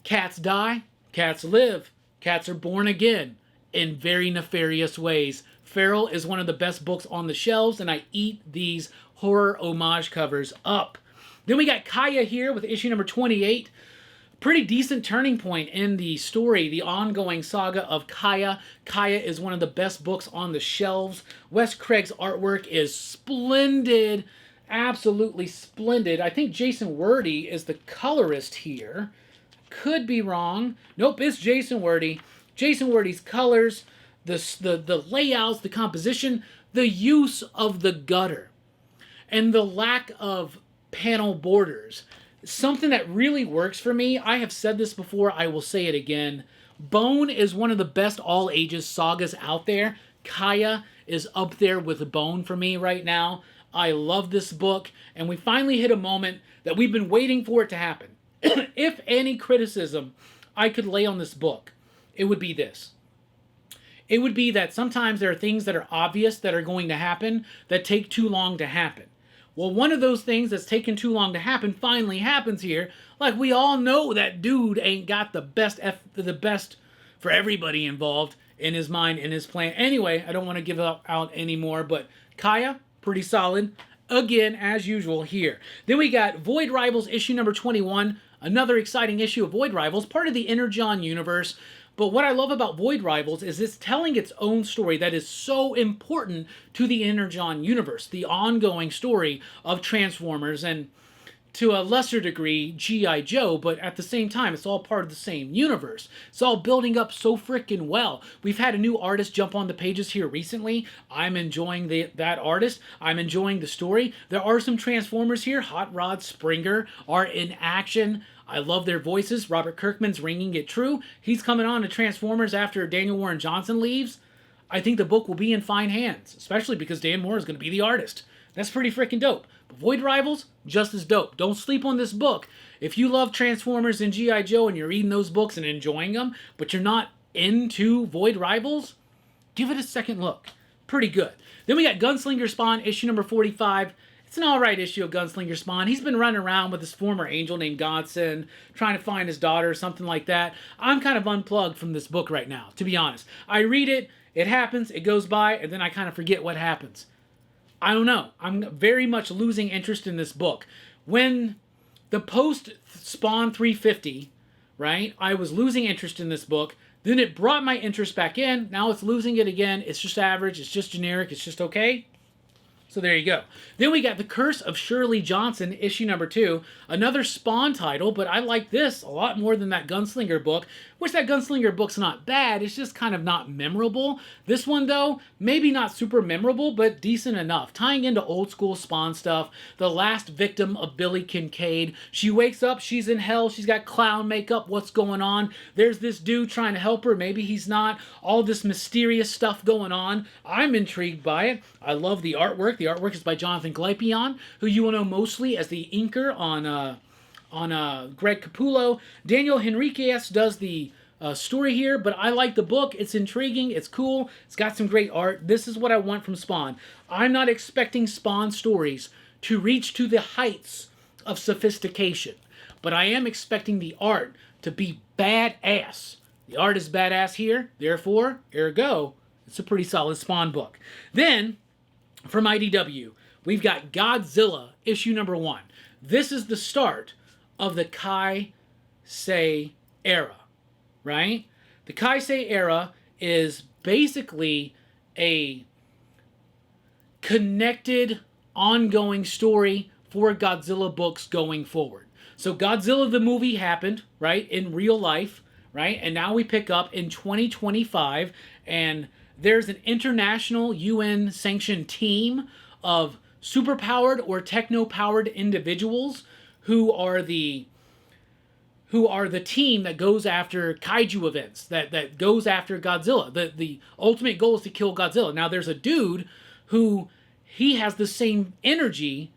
Cats die, cats live, cats are born again in very nefarious ways. Feral is one of the best books on the shelves, and I eat these horror homage covers up. Then we got Kaya here with issue number 28. Pretty decent turning point in the story, the ongoing saga of Kaya. Kaya is one of the best books on the shelves. Wes Craig's artwork is splendid, absolutely splendid. I think Jason Wordie is the colorist here. Could be wrong. Nope, it's Jason Wordie. Jason Wordie's colors, the layouts, the composition, the use of the gutter, and the lack of panel borders. Something that really works for me, I have said this before, I will say it again. Bone is one of the best all-ages sagas out there. Kaya is up there with Bone for me right now. I love this book, and we finally hit a moment that we've been waiting for it to happen. If any criticism I could lay on this book, it would be this. It would be that sometimes there are things that are obvious that are going to happen that take too long to happen. Well, one of those things that's taken too long to happen finally happens here. Like, we all know that dude ain't got the best for everybody involved in his mind, in his plan. Anyway, I don't want to give out anymore, but Kaya, pretty solid. Again, as usual here. Then we got Void Rivals issue number 21. Another exciting issue of Void Rivals, part of the Energon universe. But what I love about Void Rivals is it's telling its own story that is so important to the Energon universe, the ongoing story of Transformers and, to a lesser degree, G.I. Joe, but at the same time, it's all part of the same universe. It's all building up so freaking well. We've had a new artist jump on the pages here recently. I'm enjoying that artist. I'm enjoying the story. There are some Transformers here. Hot Rod, Springer are in action. I love their voices. Robert Kirkman's ringing it true. He's coming on to Transformers after Daniel Warren Johnson leaves. I think the book will be in fine hands, especially because Dan Moore is going to be the artist. That's pretty freaking dope. But Void Rivals, just as dope. Don't sleep on this book. If you love Transformers and G.I. Joe and you're reading those books and enjoying them, but you're not into Void Rivals, give it a second look. Pretty good. Then we got Gunslinger Spawn, issue number 45. It's an alright issue of Gunslinger Spawn. He's been running around with his former angel named Godson, trying to find his daughter or something like that. I'm kind of unplugged from this book right now, to be honest. I read it, it happens, it goes by, and then I kind of forget what happens. I don't know. I'm very much losing interest in this book. When the post-Spawn 350, right, I was losing interest in this book. Then it brought my interest back in. Now it's losing it again. It's just average. It's just generic. It's just okay. So there you go. Then we got The Curse of Shirley Johnson, issue number 2. Another Spawn title, but I like this a lot more than that Gunslinger book. Which that Gunslinger book's not bad, it's just kind of not memorable. This one, though, maybe not super memorable, but decent enough. Tying into old school Spawn stuff. The last victim of Billy Kincaid. She wakes up, she's in hell, she's got clown makeup, what's going on? There's this dude trying to help her, maybe he's not. All this mysterious stuff going on. I'm intrigued by it. I love the artwork. The artwork is by Jonathan Glypion, who you will know mostly as the inker on Greg Capullo. Daniel Henriquez does the story here, but I like the book. It's intriguing. It's cool. It's got some great art. This is what I want from Spawn. I'm not expecting Spawn stories to reach to the heights of sophistication, but I am expecting the art to be badass. The art is badass here, therefore, ergo, it's a pretty solid Spawn book. Then, from IDW, we've got Godzilla, issue number 1. This is the start of the Kai-Sei era, right? The Kai-Sei era is basically a connected, ongoing story for Godzilla books going forward. So Godzilla the movie happened, right, in real life, right? And now we pick up in 2025, and there's an international UN-sanctioned team of superpowered or techno-powered individuals who are the team that goes after kaiju events, that goes after Godzilla. The ultimate goal is to kill Godzilla. Now, there's a dude who, he has the same energy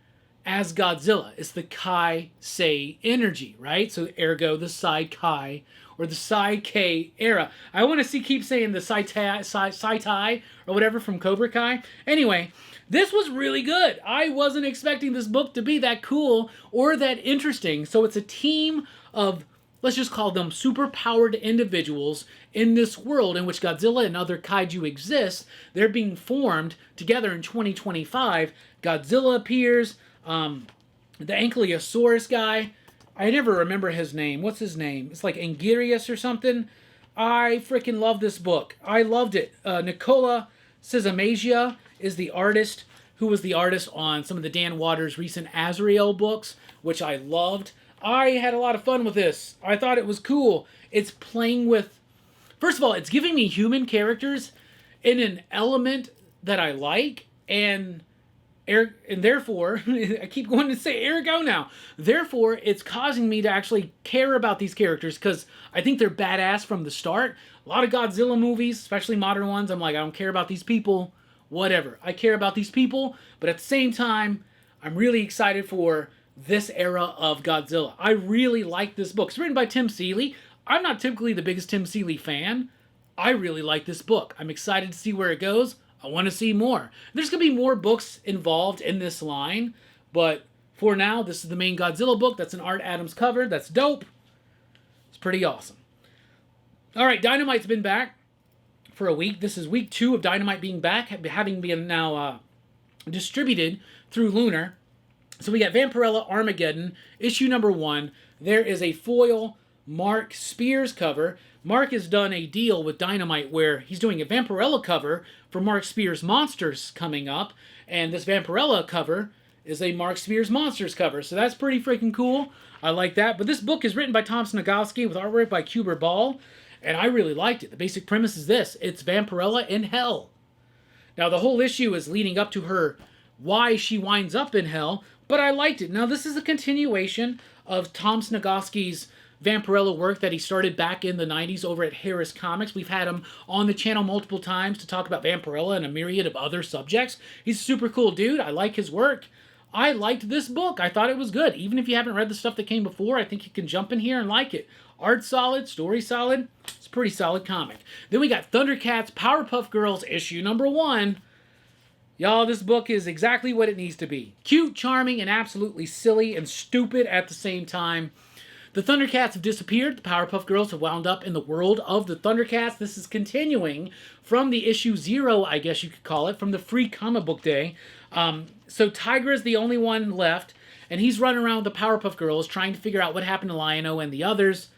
as Godzilla. It's the Kai-Sei energy, right? So, ergo, the Sai-Kai or the Sai-K era. I want to keep saying the Sai-Tai or whatever from Cobra Kai. Anyway, this was really good. I wasn't expecting this book to be that cool or that interesting. So it's a team of, let's just call them super-powered individuals in this world in which Godzilla and other kaiju exist. They're being formed together in 2025. Godzilla appears. The Ankylosaurus guy, I never remember his name. What's his name? It's like Angirius or something. I freaking love this book. I loved it. Nicola Sizamagia is the artist, who was the artist on some of the Dan Waters recent Azrael books, which I loved. I had a lot of fun with this. I thought it was cool. It's playing with... First of all, it's giving me human characters in an element that I like, and therefore, I keep going to say ergo now. Therefore, it's causing me to actually care about these characters because I think they're badass from the start. A lot of Godzilla movies, especially modern ones, I'm like, I don't care about these people. Whatever. I care about these people, but at the same time, I'm really excited for this era of Godzilla. I really like this book. It's written by Tim Seeley. I'm not typically the biggest Tim Seeley fan. I really like this book. I'm excited to see where it goes. I want to see more. There's going to be more books involved in this line, but for now, this is the main Godzilla book. That's an Art Adams cover. That's dope. It's pretty awesome. All right, Dynamite's been back for a week. This is week 2 of Dynamite being back, having been now distributed through Lunar. So we got Vampirella Armageddon, issue number 1. There is a foil Mark Spears cover. Mark has done a deal with Dynamite where he's doing a Vampirella cover for Mark Spears Monsters coming up, and this Vampirella cover is a Mark Spears Monsters cover, so that's pretty freaking cool. I like that. But this book is written by Tom Sniegoski with artwork by Kuber Ball, and I really liked it. The basic premise is this: it's Vampirella in hell. Now, the whole issue is leading up to her, why she winds up in hell, but I liked it. Now, this is a continuation of Tom Sniegoski's Vampirella work that he started back in the 90s over at Harris Comics. We've had him on the channel multiple times to talk about Vampirella and a myriad of other subjects. He's a super cool dude. I like his work. I liked this book. I thought it was good. Even if you haven't read the stuff that came before, I think you can jump in here and like it. Art solid, story solid. It's a pretty solid comic. Then we got Thundercats Powerpuff Girls issue number 1. Y'all, this book is exactly what it needs to be. Cute, charming, and absolutely silly and stupid at the same time. The Thundercats have disappeared. The Powerpuff Girls have wound up in the world of the Thundercats. This is continuing from the issue 0, I guess you could call it, from the free comic book day. So Tiger is the only one left, and he's running around with the Powerpuff Girls trying to figure out what happened to Lion-O and the others.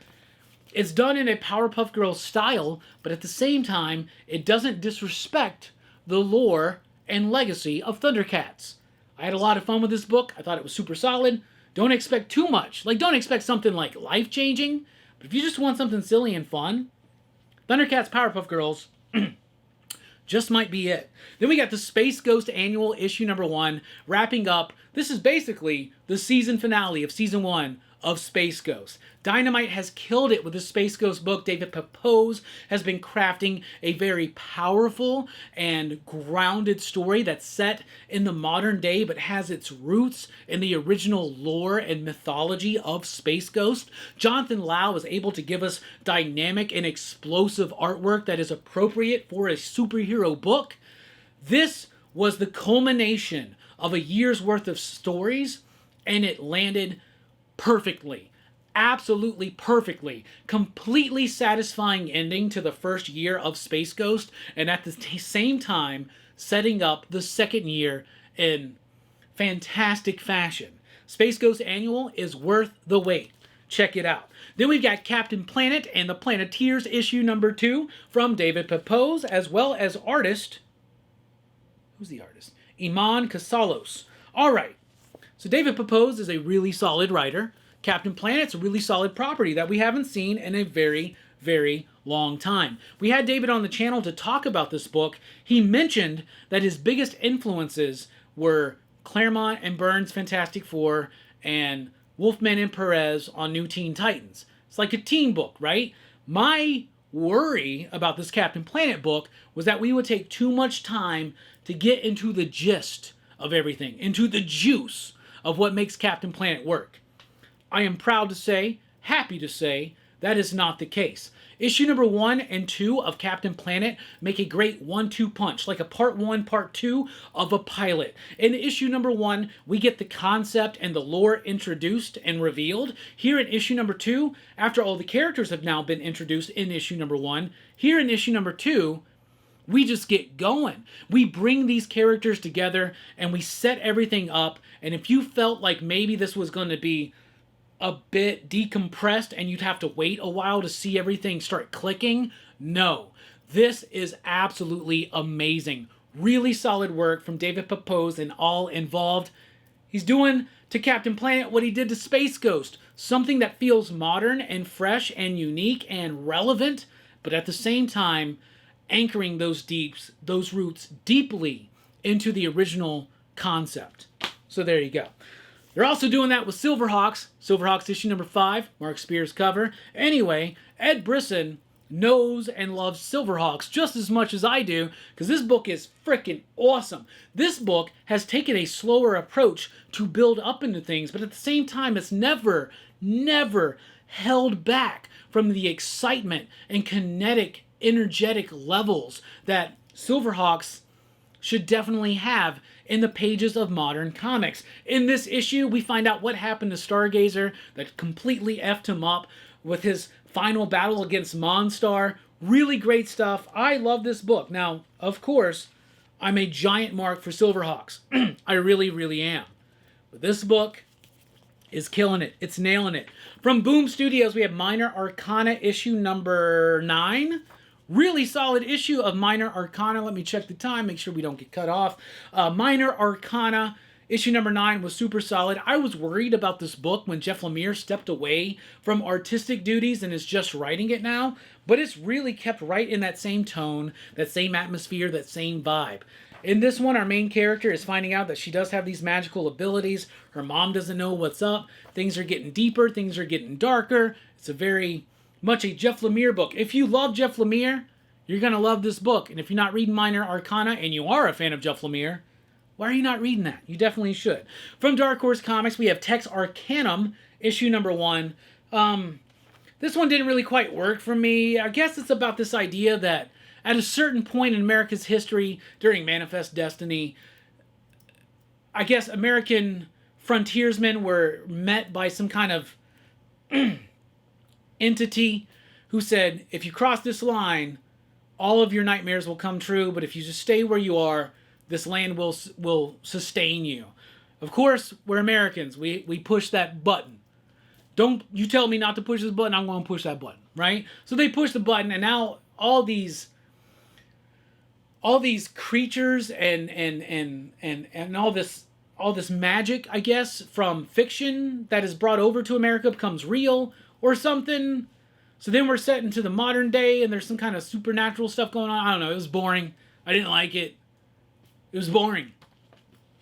It's done in a Powerpuff Girls style, but at the same time, it doesn't disrespect the lore and legacy of Thundercats. I had a lot of fun with this book. I thought it was super solid. Don't expect too much. Like, don't expect something like life-changing, but if you just want something silly and fun, Thundercats Powerpuff Girls just might be it. Then we got the Space Ghost Annual issue number 1 wrapping up. This is basically the season finale of season 1 of Space Ghost. Dynamite has killed it with the Space Ghost book. David Pepose has been crafting a very powerful and grounded story that's set in the modern day but has its roots in the original lore and mythology of Space Ghost. Jonathan Lau is able to give us dynamic and explosive artwork that is appropriate for a superhero book. This was the culmination of a year's worth of stories, and it landed perfectly. Absolutely perfectly. Completely satisfying ending to the first year of Space Ghost, and at the same time setting up the second year in fantastic fashion. Space Ghost Annual is worth the wait. Check it out. Then we've got Captain Planet and the Planeteers issue number 2 from David Pepose, as well as artist, who's the artist? Iman Casalos. All right. So David Pepose is a really solid writer. Captain Planet's a really solid property that we haven't seen in a very, very long time. We had David on the channel to talk about this book. He mentioned that his biggest influences were Claremont and Byrne's Fantastic Four and Wolfman and Perez on New Teen Titans. It's like a teen book, right? My worry about this Captain Planet book was that we would take too much time to get into the gist of everything, into the juice of what makes Captain Planet work. I am proud to say, happy to say, that is not the case. Issue number 1 and 2 of Captain Planet make a great 1-2 punch, like a part 1, part 2 of a pilot. In issue number 1, we get the concept and the lore introduced and revealed. Here in issue number 2, after all the characters have now been introduced in issue number 1, here in issue number 2, we just get going. We bring these characters together and we set everything up. And if you felt like maybe this was going to be a bit decompressed and you'd have to wait a while to see everything start clicking, no. This is absolutely amazing. Really solid work from David Pepose and all involved. He's doing to Captain Planet what he did to Space Ghost. Something that feels modern and fresh and unique and relevant, but at the same time anchoring those roots deeply into the original concept. So there you go. They're also doing that with Silverhawks. Silverhawks issue number 5, Mark Spears cover. Anyway, Ed Brisson knows and loves Silverhawks just as much as I do, because this book is freaking awesome. This book has taken a slower approach to build up into things, but at the same time, it's never held back from the excitement and kinetic, energetic levels that Silverhawks should definitely have in the pages of modern comics. In this issue, we find out what happened to Stargazer that completely effed him up with his final battle against Monstar. Really great stuff. I love this book. Now, of course, I'm a giant mark for Silverhawks. I really, really am. But this book is killing it. It's nailing it. From Boom Studios, we have Minor Arcana issue number 9. Really solid issue of Minor Arcana. Let me check the time, make sure we don't get cut off. Minor Arcana issue number 9 was super solid. I was worried about this book when Jeff Lemire stepped away from artistic duties and is just writing it now, but it's really kept right in that same tone, that same atmosphere, that same vibe. In this one, our main character is finding out that she does have these magical abilities. Her mom doesn't know what's up. Things are getting deeper. Things are getting darker. It's a very much a Jeff Lemire book. If you love Jeff Lemire, you're going to love this book. And if you're not reading Minor Arcana and you are a fan of Jeff Lemire, why are you not reading that? You definitely should. From Dark Horse Comics, we have Tex Arcanum, issue number 1. This one didn't really quite work for me. I guess it's about this idea that at a certain point in America's history, during Manifest Destiny, I guess American frontiersmen were met by some kind of entity who said, if you cross this line, all of your nightmares will come true, but if you just stay where you are, this land will sustain you. Of course, we're Americans. We push that button. Don't you tell me not to push this button, I'm going to push that button, right? So they push the button, and now all these creatures and all this magic, I guess, from fiction that is brought over to America becomes real or something. So then we're set into the modern day and there's some kind of supernatural stuff going on. I don't know. It was boring. I didn't like it. It was boring.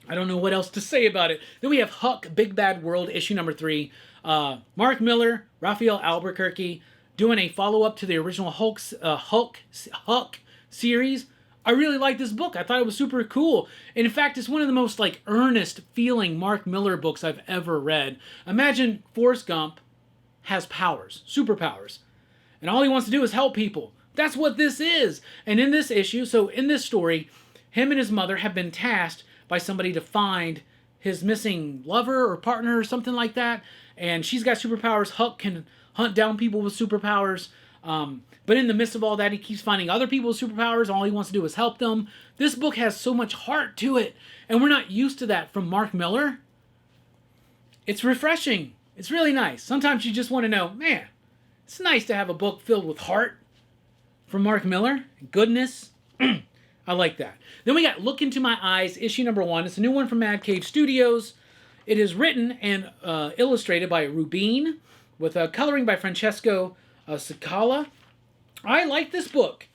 I don't know what else to say about it. Then we have Huck, Big Bad World, issue number 3. Mark Miller, Raphael Albuquerque, doing a follow-up to the original Hulk series. I really like this book. I thought it was super cool. And in fact, it's one of the most earnest feeling Mark Miller books I've ever read. Imagine Forrest Gump has powers, superpowers, and all he wants to do is help people. That's what this is. And in this issue, so in this story, him and his mother have been tasked by somebody to find his missing lover or partner or something like that. And she's got superpowers. Huck can hunt down people with superpowers. But in the midst of all that, he keeps finding other people with superpowers. All he wants to do is help them. This book has so much heart to it, and we're not used to that from Mark Miller. It's refreshing. It's really nice. Sometimes you just want to know, man, it's nice to have a book filled with heart from Mark Miller. Goodness. I like that. Then we got Look Into My Eyes, issue number 1. It's a new one from Mad Cave Studios. It is written and illustrated by Rubin, with coloring by Francesco Scala. I like this book.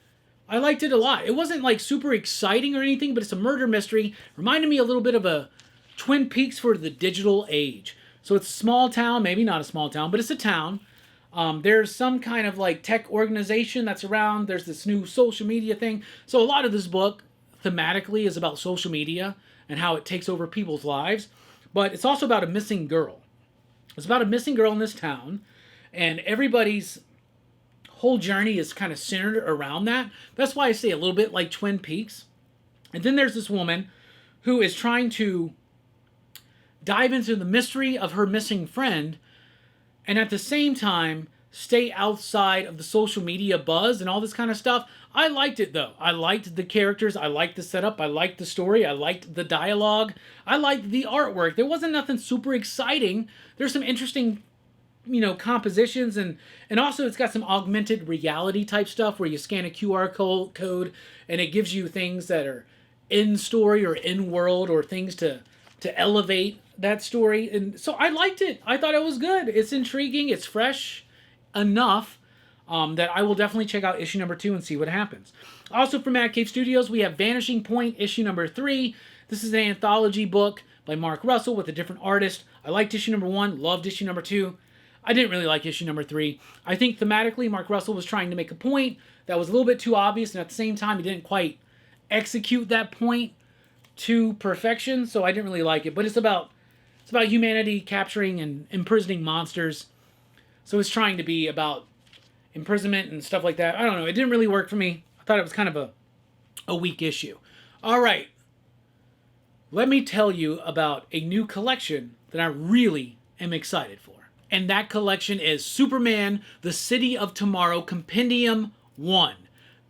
I liked it a lot. It wasn't super exciting or anything, but it's a murder mystery. Reminded me a little bit of a Twin Peaks for the digital age. So it's a small town, maybe not a small town, but it's a town. There's some kind of tech organization that's around. There's this new social media thing. So a lot of this book thematically is about social media and how it takes over people's lives. But it's also about a missing girl. It's about a missing girl in this town, and everybody's whole journey is kind of centered around that. That's why I say a little bit like Twin Peaks. And then there's this woman who is trying to dive into the mystery of her missing friend, and at the same time stay outside of the social media buzz and all this kind of stuff. I liked it though. I liked the characters. I liked the setup. I liked the story. I liked the dialogue. I liked the artwork. There wasn't nothing super exciting. There's some interesting compositions, and also it's got some augmented reality type stuff where you scan a QR code and it gives you things that are in story or in world or things to elevate that story. And so I liked it. I thought it was good. It's intriguing. It's fresh enough that I will definitely check out issue number 2 and see what happens. Also from Mad Cave Studios, we have Vanishing Point issue number 3. This is an anthology book by Mark Russell with a different artist. I liked issue number 1, loved issue number 2. I didn't really like issue number 3. I think thematically Mark Russell was trying to make a point that was a little bit too obvious, and at the same time he didn't quite execute that point to perfection, so I didn't really like it. But it's about humanity capturing and imprisoning monsters. So it's trying to be about imprisonment and stuff like that. I don't know. It didn't really work for me. I thought it was kind of a weak issue. All right. Let me tell you about a new collection that I really am excited for. And that collection is Superman, The City of Tomorrow, Compendium 1.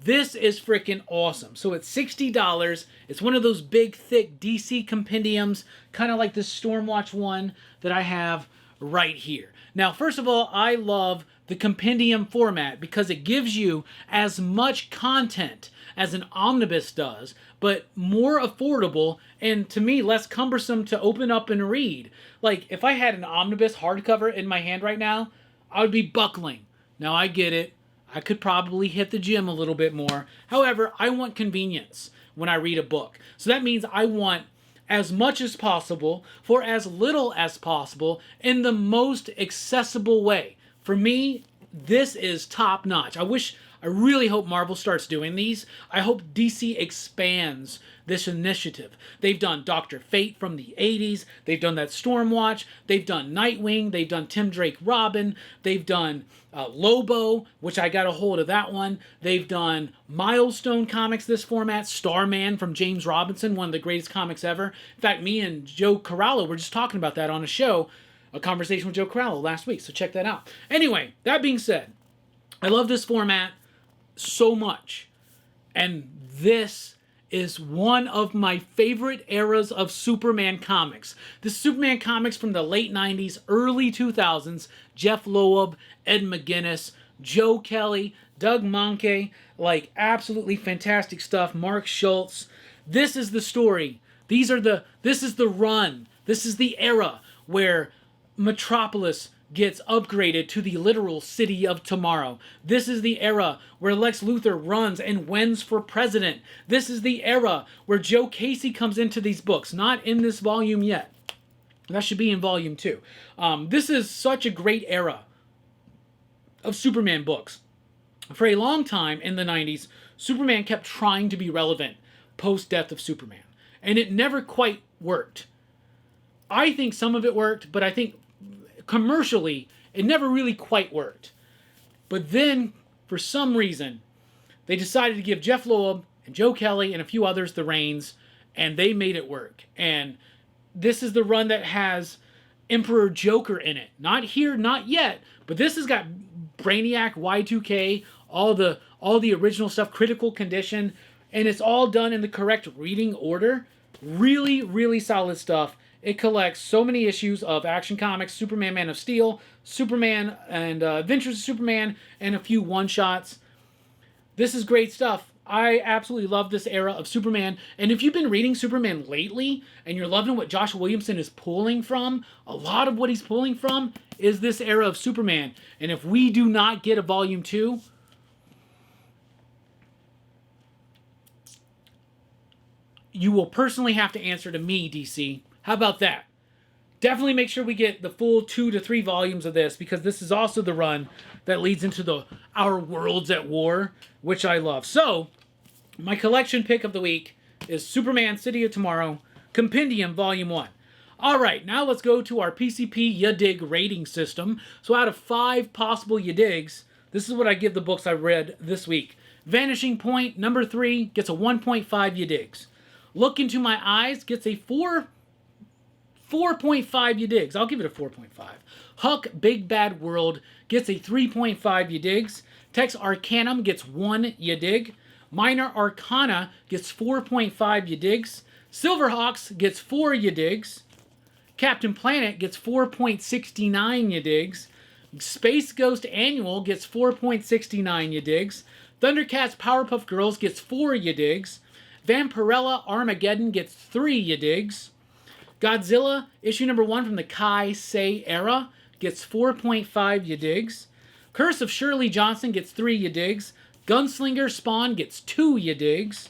This is freaking awesome. So it's $60. It's one of those big, thick DC compendiums, kind of like this Stormwatch one that I have right here. Now, first of all, I love the compendium format because it gives you as much content as an omnibus does, but more affordable and, to me, less cumbersome to open up and read. Like, if I had an omnibus hardcover in my hand right now, I would be buckling. Now, I get it. I could probably hit the gym a little bit more. However, I want convenience when I read a book. So that means I want as much as possible for as little as possible in the most accessible way. For me, this is top notch. I really hope Marvel starts doing these. I hope DC expands this initiative. They've done Dr. Fate from the 80s. They've done that Stormwatch. They've done Nightwing. They've done Tim Drake Robin. They've done Lobo, which I got a hold of that one. They've done Milestone Comics, this format. Starman from James Robinson, one of the greatest comics ever. In fact, me and Joe Corallo were just talking about that on a show, a conversation with Joe Corallo last week, so check that out. Anyway, that being said, I love this format so much. And this is one of my favorite eras of Superman comics. The Superman comics from the late 90s, early 2000s, Jeff Loeb, Ed McGuinness, Joe Kelly, Doug Mahnke, like absolutely fantastic stuff, Mark Schultz. This is the story. This is the run. This is the era where Metropolis gets upgraded to the literal city of tomorrow. This is the era where Lex Luthor runs and wins for president. This is the era where Joe Casey comes into these books. Not in this volume yet. That should be in volume 2. This is such a great era of Superman books. For a long time in the 90s, Superman kept trying to be relevant post-death of Superman. And it never quite worked. I think some of it worked, but I think commercially, it never really quite worked. But then, for some reason, they decided to give Jeff Loeb and Joe Kelly and a few others the reins, and they made it work. And this is the run that has Emperor Joker in it. Not here, not yet, but this has got Brainiac, Y2K, all the original stuff, Critical Condition, and it's all done in the correct reading order. Really, really solid stuff. It collects so many issues of Action Comics, Superman, Man of Steel, Superman and Adventures of Superman, and a few one-shots. This is great stuff. I absolutely love this era of Superman. And if you've been reading Superman lately, and you're loving what Josh Williamson is pulling from, a lot of what he's pulling from is this era of Superman. And if we do not get a Volume 2, you will personally have to answer to me, DC. How about that? Definitely make sure we get the full 2 to 3 volumes of this, because this is also the run that leads into Our Worlds at War, which I love. So, my collection pick of the week is Superman City of Tomorrow, Compendium Volume 1. Alright, now let's go to our PCP Ya Dig rating system. So out of 5 possible Ya Digs, this is what I give the books I read this week. Vanishing Point, number 3, gets a 1.5 Ya Digs. Look Into My Eyes gets a 4.5 Ya Digs. I'll give it a 4.5. Huck Big Bad World gets a 3.5 Ya Digs. Tex Arcanum gets 1 Ya Dig. Minor Arcana gets 4.5 Ya Digs. Silverhawks gets 4 Ya Digs. Captain Planet gets 4.69 Ya Digs. Space Ghost Annual gets 4.69 Ya Digs. Thundercats Powerpuff Girls gets 4 Ya Digs. Vampirella Armageddon gets 3 Ya Digs. Godzilla, issue number 1 from the Kai Sei era, gets 4.5 Ya Digs. Curse of Shirley Johnson gets 3 Ya Digs. Gunslinger Spawn gets 2 Ya Digs.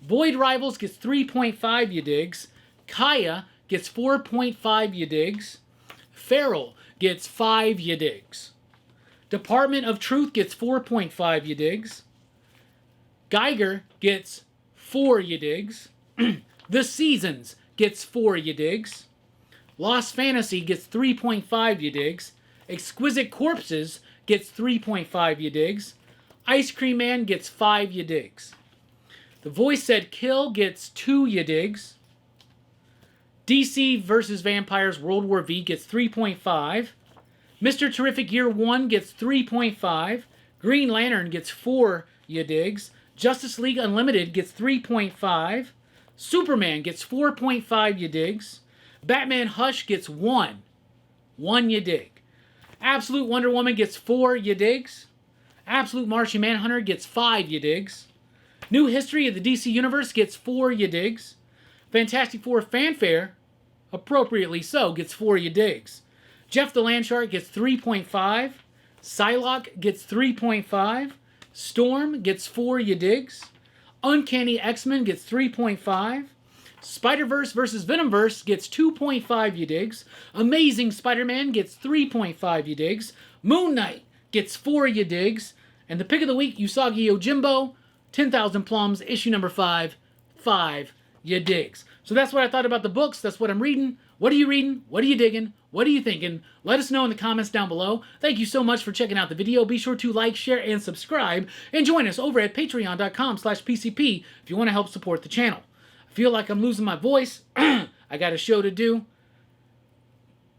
Void Rivals gets 3.5 Ya Digs. Kaya gets 4.5 Ya Digs. Feral gets 5 Ya Digs. Department of Truth gets 4.5 Ya Digs. Geiger gets 4 Ya Digs. The Seasons gets 4 Ya Digs. Lost Fantasy gets 3.5 Ya Digs. Exquisite Corpses gets 3.5 Ya Digs. Ice Cream Man gets 5 Ya Digs. The Voice Said Kill gets 2 Ya Digs. DC vs. Vampires World War V gets 3.5. Mr. Terrific Year 1 gets 3.5. Green Lantern gets 4, ya digs. Justice League Unlimited gets 3.5. Superman gets 4.5, ya digs. Batman Hush gets 1. 1, ya dig. Absolute Wonder Woman gets 4, ya digs. Absolute Martian Manhunter gets 5, ya digs. New History of the DC Universe gets 4, ya digs. Fantastic Four Fanfare, appropriately so, gets 4, ya digs. Jeff the Landshark gets 3.5. Psylocke gets 3.5. Storm gets 4, ya digs. Uncanny X-Men gets 3.5. Spider-Verse vs. Venomverse gets 2.5, ya digs. Amazing Spider-Man gets 3.5, ya digs. Moon Knight gets 4, ya digs. And the pick of the week, Usagi Yojimbo, 10,000 Plums, issue number 5, 5, ya digs. So that's what I thought about the books. That's what I'm reading. What are you reading? What are you digging? What are you thinking? Let us know in the comments down below. Thank you so much for checking out the video. Be sure to like, share, and subscribe. And join us over at patreon.com/PCP if you want to help support the channel. I feel like I'm losing my voice. I got a show to do.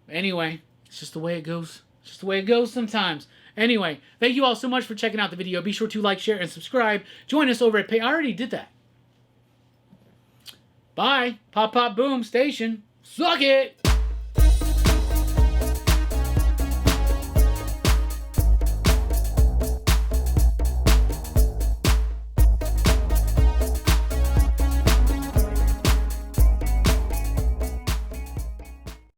Anyway, it's just the way it goes. It's just the way it goes sometimes. Anyway, thank you all so much for checking out the video. Be sure to like, share, and subscribe. Join us over at I already did that. Bye. Pop, pop, boom, station. Suck it!